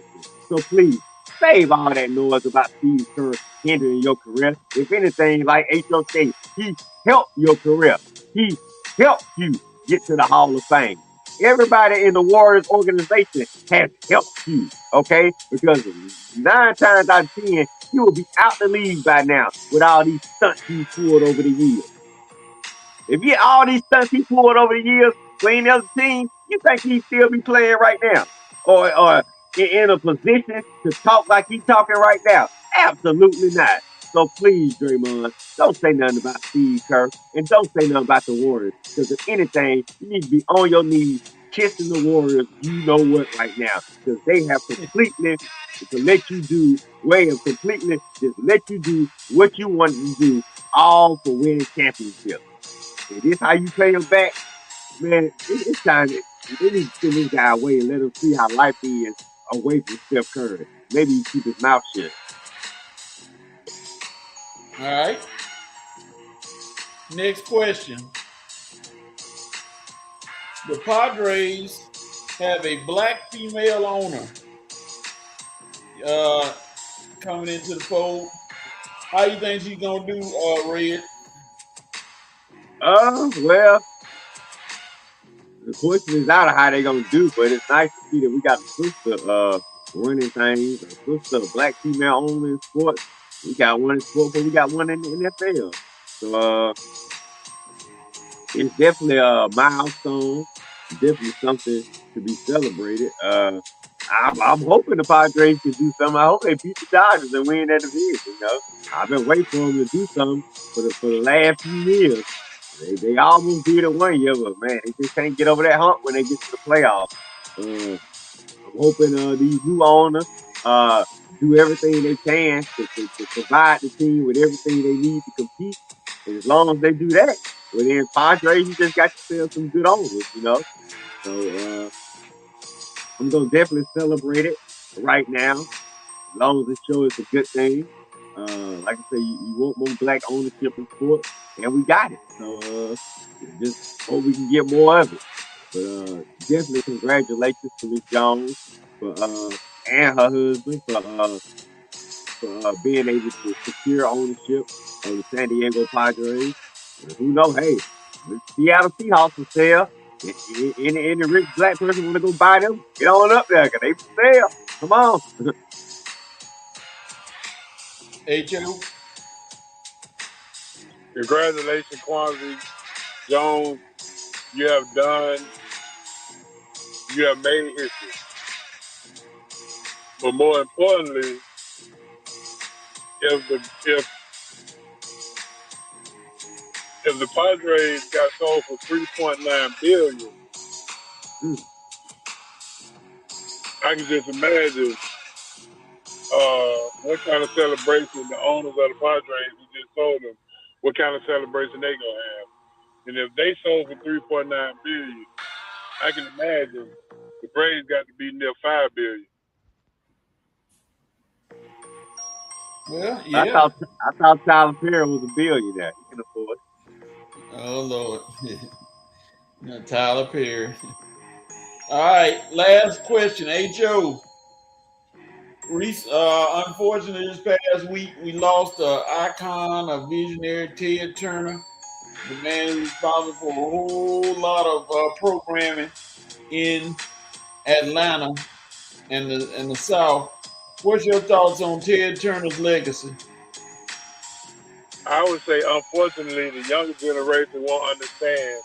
D: So please save all that noise about Steve Kerr hindering your career. If anything, like HOK, he helped your career. He helped you get to the Hall of Fame. Everybody in the Warriors organization has helped you, okay? Because 9 times out of 10, you will be out the league by now with all these stunts you pulled over the years. If you get all these stunts he pulled over the years playing the other team, you think he'd still be playing right now? Or in a position to talk like he's talking right now? Absolutely not. So please, Draymond, don't say nothing about Steve Kerr and don't say nothing about the Warriors. Because if anything, you need to be on your knees kissing the Warriors, you know what, right now. Because they have completely to let you do, way of completely just let you do what you wanted to do, all for winning championships. And this how you pay him back, man. It's time. They need to send this guy away and let him see how life is away from Steph Curry. Maybe he keep his mouth shut.
A: All right. Next question. The Padres have a black female owner coming into the fold. How you think she's gonna do, Red?
D: Well, the question is out of how they gonna do, but it's nice to see that we got a sister running things, a sister, a black female owner in sports. We got one in sports, but we got one in the NFL. So it's definitely a milestone, definitely something to be celebrated. I'm hoping the Padres can do something. I hope they beat the Dodgers and win that division. I've been waiting for them to do something for the last few years. They almost did it one year, but man, they just can't get over that hump when they get to the playoffs. I'm hoping these new owners uh, do everything they can to provide the team with everything they need to compete. And as long as they do that, well then Padres, you just got yourself some good owners. So I'm gonna definitely celebrate it right now, as long as it shows it's a good thing. Like I say, you want more black ownership in sports, and we got it. So just hope we can get more of it. But definitely congratulations to Miss Jones for and her husband for being able to secure ownership of the San Diego Padres. And who knows? Hey, the Seattle Seahawks for sale. Any rich black person want to go buy them? Get on up there, cause they for sale. Come on.
A: HO.
B: Congratulations, Quanzi Jones. You have made history. But more importantly, if if the Padres got sold for $3.9 billion, I can just imagine what kind of celebration the owners of the Padres who just sold them, what kind of celebration they gonna have. And if they sold for $3.9 billion, I can imagine the Braves got to be near $5 billion.
A: Well,
D: I
A: yeah.
D: thought Tyler Perry was a billionaire. He can afford it.
A: Oh Lord. Tyler Perry. All right, last question. Hey Joe. Unfortunately, this past week we lost an icon, a visionary, Ted Turner, the man who's responsible for a whole lot of programming in Atlanta and the South. What's your thoughts on Ted Turner's legacy?
B: I would say, unfortunately, the younger generation won't understand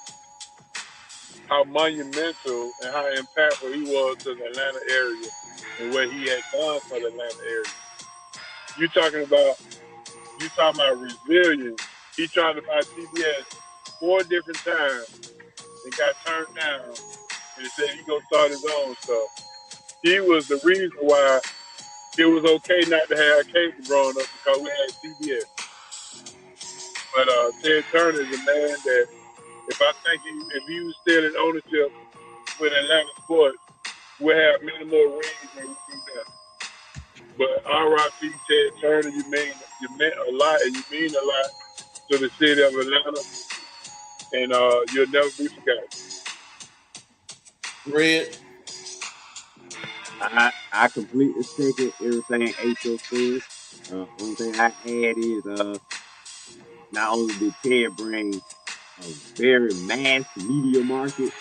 B: how monumental and how impactful he was to the Atlanta area and what he had done for the Atlanta area. You talking about resilience. He tried to buy TBS 4 different times and got turned down and said he gonna start his own stuff. He was the reason why it was okay not to have cable growing up because we had TBS. But Ted Turner is a man that if he was still in ownership with Atlanta sports, we'll have many more rings than we do now. But R.I.P. Ted Turner, you meant a lot and you mean a lot to the city of Atlanta, and you'll never be forgotten.
A: Red.
D: I completely second everything H.O. said. Only thing I add is not only did Ted bring a very mass media market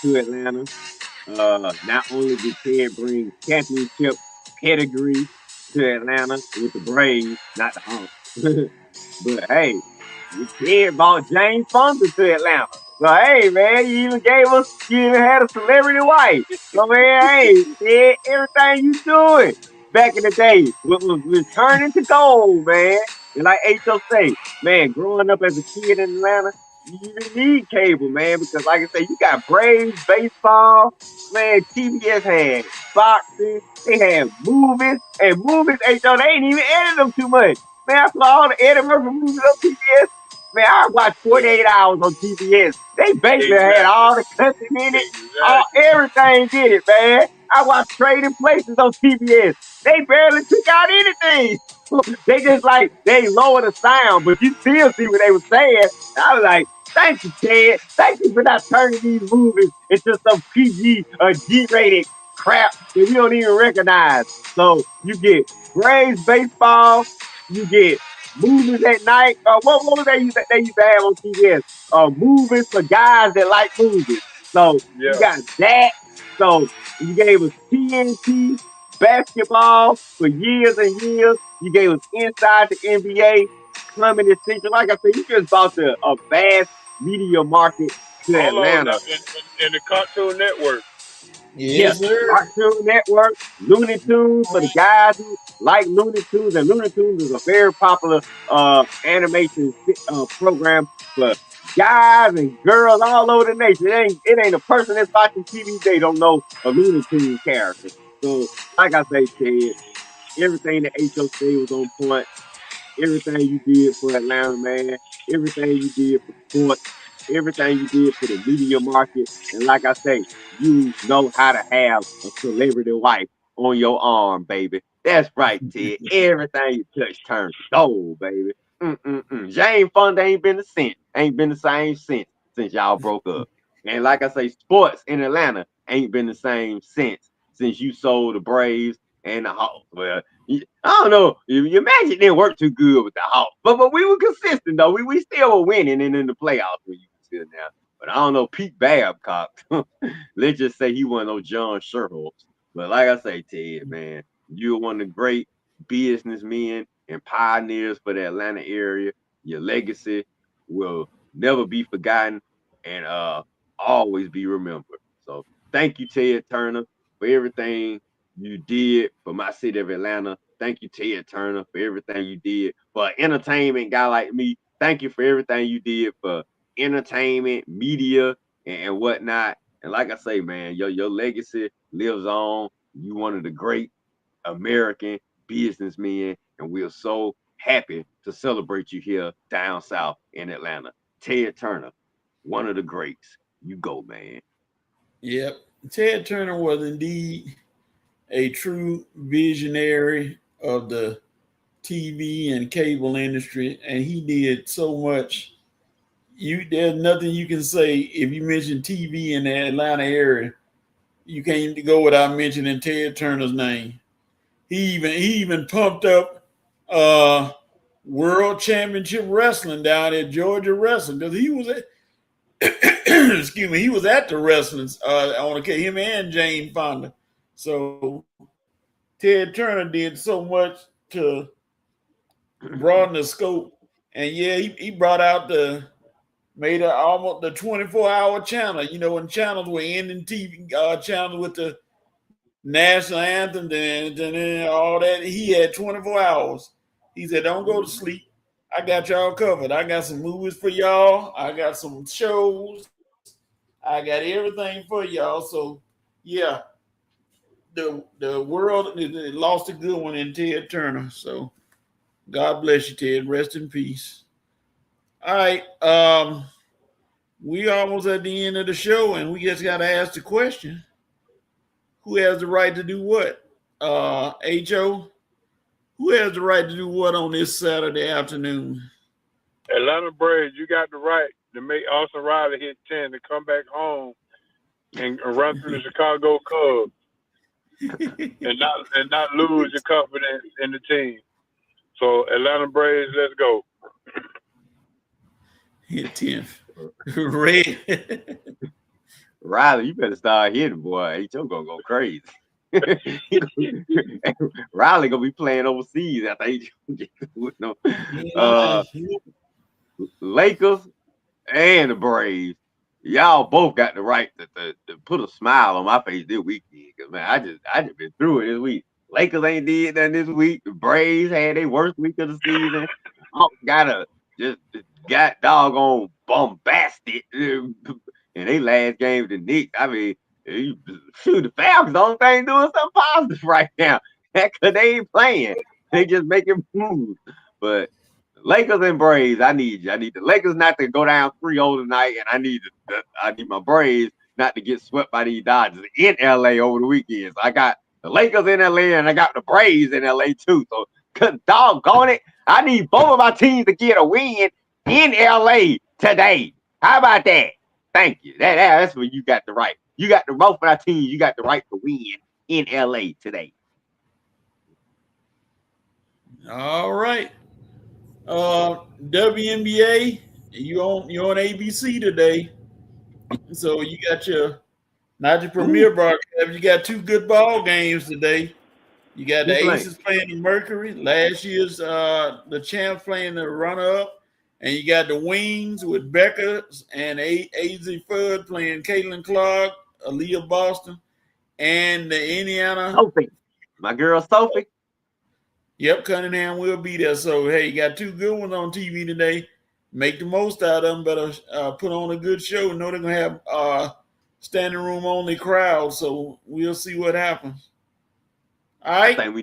D: to Atlanta, not only did Ted bring championship pedigree to Atlanta with the Braves, not the Hawks, but hey, Ted brought James Fonda to Atlanta. So hey man, you even had a celebrity wife. So man, hey, Ted, everything you doing back in the day was returning to gold, man. And like H.O. say, man, growing up as a kid in Atlanta, you didn't need cable, man, because like I say, you got Braves, baseball, man, TBS had boxing, they had movies, and movies, H.O., they ain't even edit them too much. Man, I saw all the Eddie Murphy movies on TBS. Man, I watched
B: Yeah,
D: 48 hours on TBS. They basically had
B: exactly,
D: all the cussing in it, all
B: exactly.
D: everything in it, man. I watched Trading Places on TBS. They barely took out anything. They just like they lower the sound, but you still see what they were saying. I was like, thank you, Ted. Thank you for not turning these movies into some PG or G-rated crap that we don't even recognize. So you get Braves baseball, you get movies at night. What was they used to have on TBS? Movies for guys that like movies. So you
B: Yeah.
D: got that. So you gave us TNT basketball for years and years. You gave us Inside the NBA, Coming Essential. Like I said, you just bought a vast media market to
B: Hold on now,
D: Atlanta.
B: in the Cartoon Network.
D: Yeah,
A: Yes, sir.
D: Cartoon Network, Looney Tunes for the guys who like Looney Tunes, and Looney Tunes is a very popular animation program for guys and girls all over the nation. It ain't a person that's watching TV they don't know a Looney Tune character. So, like I say, Ted, everything that HO said was on point. Everything you did for Atlanta, man, everything you did for sports, everything you did for the media market. And like I say, you know how to have a celebrity wife on your arm, baby. That's right, Ted. Everything you touch turns to gold, baby. Jane Fonda ain't been the same since y'all broke up. And like I say, sports in Atlanta ain't been the same since you sold the Braves and the Hawks. Well, I don't know. Your magic didn't work too good with the Hawks, but we were consistent though. We still were winning and in the playoffs when you were still now. But I don't know, Pete Babcock. Let's just say he wasn't no John Sherhorse. But like I say, Ted, man, you're one of the great businessmen and pioneers for the Atlanta area. Your legacy will never be forgotten and always be remembered. So thank you, Ted Turner, for everything you did for my city of Atlanta. Thank you, Ted Turner, for everything you did for an entertainment guy like me. Thank you for everything you did for entertainment, media, and whatnot. And like I say, man, your legacy lives on. You one of the great American businessmen, and we're so happy to celebrate you here down south in Atlanta. Ted Turner, one of the greats. You go, man.
A: Yep. Ted Turner was indeed a true visionary of the TV and cable industry, and he did so much. There's nothing you can say if you mention TV in the Atlanta area. You can't go without mentioning Ted Turner's name. He even pumped up World Championship Wrestling down at Georgia Wrestling because he was at excuse me, he was at the wrestlings on him and Jane Fonda. So Ted Turner did so much to broaden the scope, and yeah, he brought out made almost the 24-hour channel. You know, when channels were ending TV channels with the national anthem, then all that. He had 24 hours. He said, "Don't go to sleep. I got y'all covered. I got some movies for y'all. I got some shows. I got everything for y'all." So, yeah, the world lost a good one in Ted Turner. So, God bless you, Ted. Rest in peace. All right, we almost at the end of the show, and we just got to ask the question: who has the right to do what? Ho, who has the right to do what on this Saturday afternoon?
B: Atlanta Braves, you got the right to make Austin Riley hit 10 to come back home and run through the Chicago Cubs and not lose your confidence in the team. So Atlanta Braves, let's go.
A: Hit 10. Red.
D: Riley, you better start hitting, boy. H.O. gonna go crazy. Riley gonna be playing overseas after H.O. Lakers and the Braves. Y'all both got the right to put a smile on my face this weekend. Cause man, I just been through it this week. Lakers ain't did nothing this week. The Braves had their worst week of the season. Got doggone bombastic in they last game the Knicks. I mean, shoot, the Falcons the only thing doing something positive right now. Cause they ain't playing. They just making moves. But Lakers and Braves, I need the Lakers not to go down 3-0 tonight, and I need my Braves not to get swept by these Dodgers in LA over the weekend. So I got the Lakers in LA and I got the Braves in LA too. So doggone it, I need both of my teams to get a win in LA today. How about that? Thank you. That's where you got the right. You got the both of our teams. You got the right to win in LA today.
B: All right.
A: WNBA, you on ABC today. So you got not your premier broadcast. You got two good ball games today. You got the Aces playing the Mercury. Last year's the champs playing the runner-up. And you got the Wings with Becca and AZ Fudd playing Caitlin Clark, Aaliyah Boston, and the Indiana.
D: Sophie. My girl Sophie.
A: Yep, Cunningham will be there. So, hey, you got two good ones on TV today. Make the most out of them. Better put on a good show. Know they're going to have standing room only crowd. So we'll see what happens. All right.
D: I think we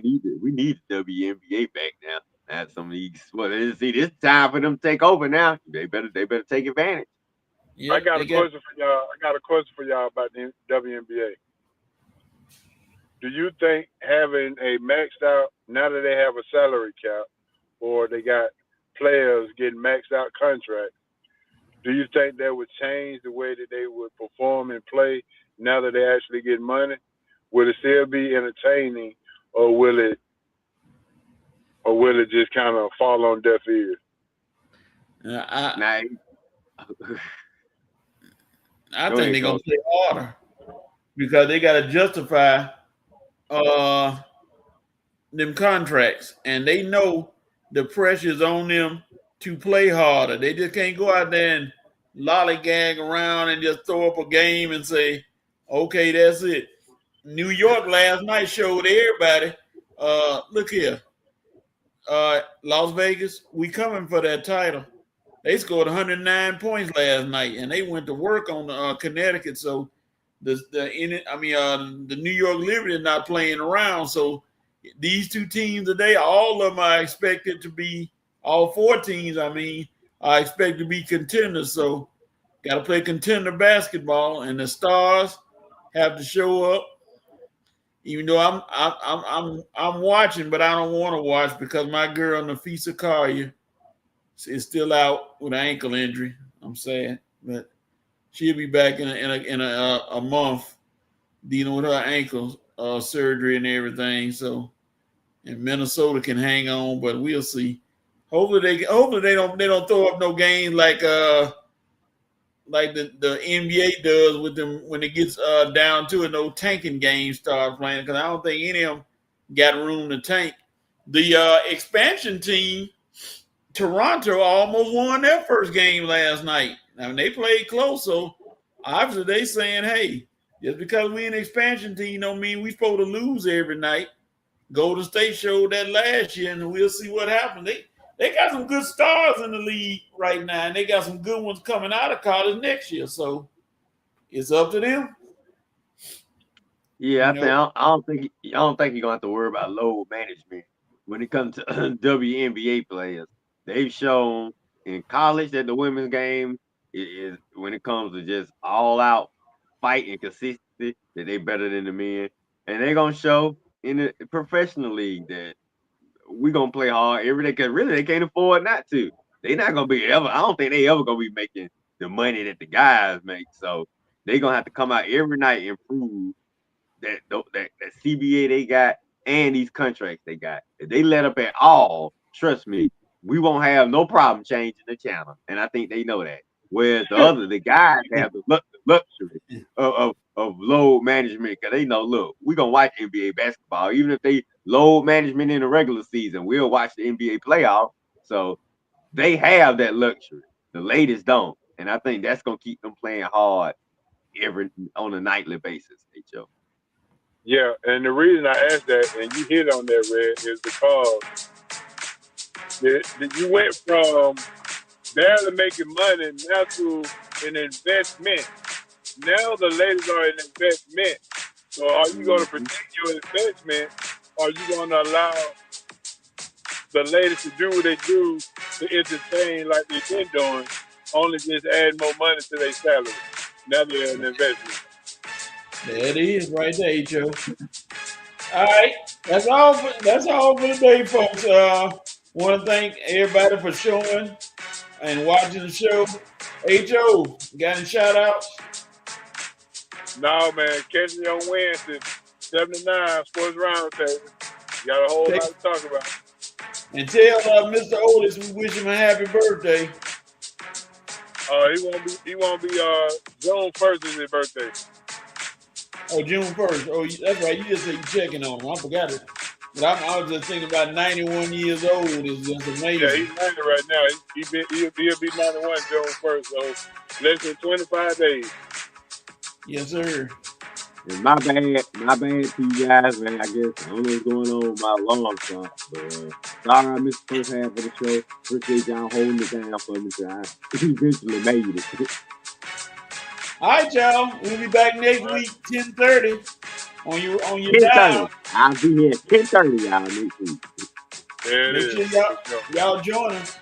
D: need the WNBA back now. That's some of these. Well, see, this time for them to take over now. They better take advantage.
B: Yep, I got a question for y'all about the WNBA. Do you think having a maxed out, now that they have a salary cap, or they got players getting maxed out contracts, do you think that would change the way that they would perform and play now that they actually get money? Will it still be entertaining, or will it just kind of fall on deaf ears?
A: I think they're gonna play harder because they got to justify them contracts, and they know the pressure's on them to play harder. They just can't go out there and lollygag around and just throw up a game and say, "Okay, that's it." New York last night showed everybody, look here, Las Vegas, we coming for that title. They scored 109 points last night, and they went to work on Connecticut. So the New York Liberty is not playing around. So these two teams today, all of them are expected to be, all four teams, are expected to be contenders. So got to play contender basketball, and the Stars have to show up. Even though I'm watching, but I don't want to watch because my girl Nafisa Collier is still out with an ankle injury. I'm sad, but she'll be back in a month dealing with her ankle surgery and everything. So, and Minnesota can hang on, but we'll see. Hopefully they don't throw up no games like the NBA does with them when it gets down to it. No tanking games start playing because I don't think any of them got room to tank. The expansion team, Toronto, almost won their first game last night. I mean, they played close, so obviously they saying, hey, just because we an expansion team don't mean we supposed to lose every night. Golden State showed that last year, and we'll see what happens. They got some good stars in the league right now, and they got some good ones coming out of college next year. So it's up to them.
D: Yeah, I don't think you're gonna have to worry about load management when it comes to WNBA players. They've shown in college that the women's game is when it comes to just all out fight and consistency that they better than the men, and they're gonna show in the professional league that we're gonna play hard every day because really they can't afford not to. They're not gonna be ever. I don't think they ever gonna be making the money that the guys make. So they're gonna have to come out every night and prove that CBA they got and these contracts they got. If they let up at all, trust me, we won't have no problem changing the channel. And I think they know that. Whereas the guys have the luxury of load management because they know, look, we're gonna watch NBA basketball. Even if they load management in the regular season, we'll watch the NBA playoff. So they have that luxury. The ladies don't. And I think that's gonna keep them playing hard on a nightly basis, HO.
B: Yeah, and the reason I asked that, and you hit on that, Red, is because you went from barely making money now to an investment. Now the ladies are an investment. So are you going to protect your investment, or are you going to allow the ladies to do what they do to entertain like they've been doing, only just add more money to their salary? Now they're an investment.
A: There it is right there, Joe. All right. That's all for today, folks. Want to thank everybody for showing and watching the show. HO, got any shout outs?
B: No, man. Catch me on Wednesday, 79 Sports Roundtable. Got a whole lot to talk about.
A: And tell Mr. Otis we wish him a happy birthday.
B: He won't be June 1st is his birthday.
A: Oh, June 1st. Oh, that's right. You just said you're checking on him. I forgot it. But I was just thinking about 91 years old. It's just amazing.
B: Yeah, he's 90 right now. He'll be 91 June 1st. So less than 25 days.
A: Yes, sir.
D: And my bad to you guys, man. I guess I don't know what's going on with my alarm clock, but sorry I missed the first half of the show. Appreciate y'all holding it down for me. I eventually made it.
A: All right, y'all. We'll be back next week, 10:30 on your dial.
D: I'll be here 10:30, y'all, next week.
B: There it is.
A: Make sure y'all join us.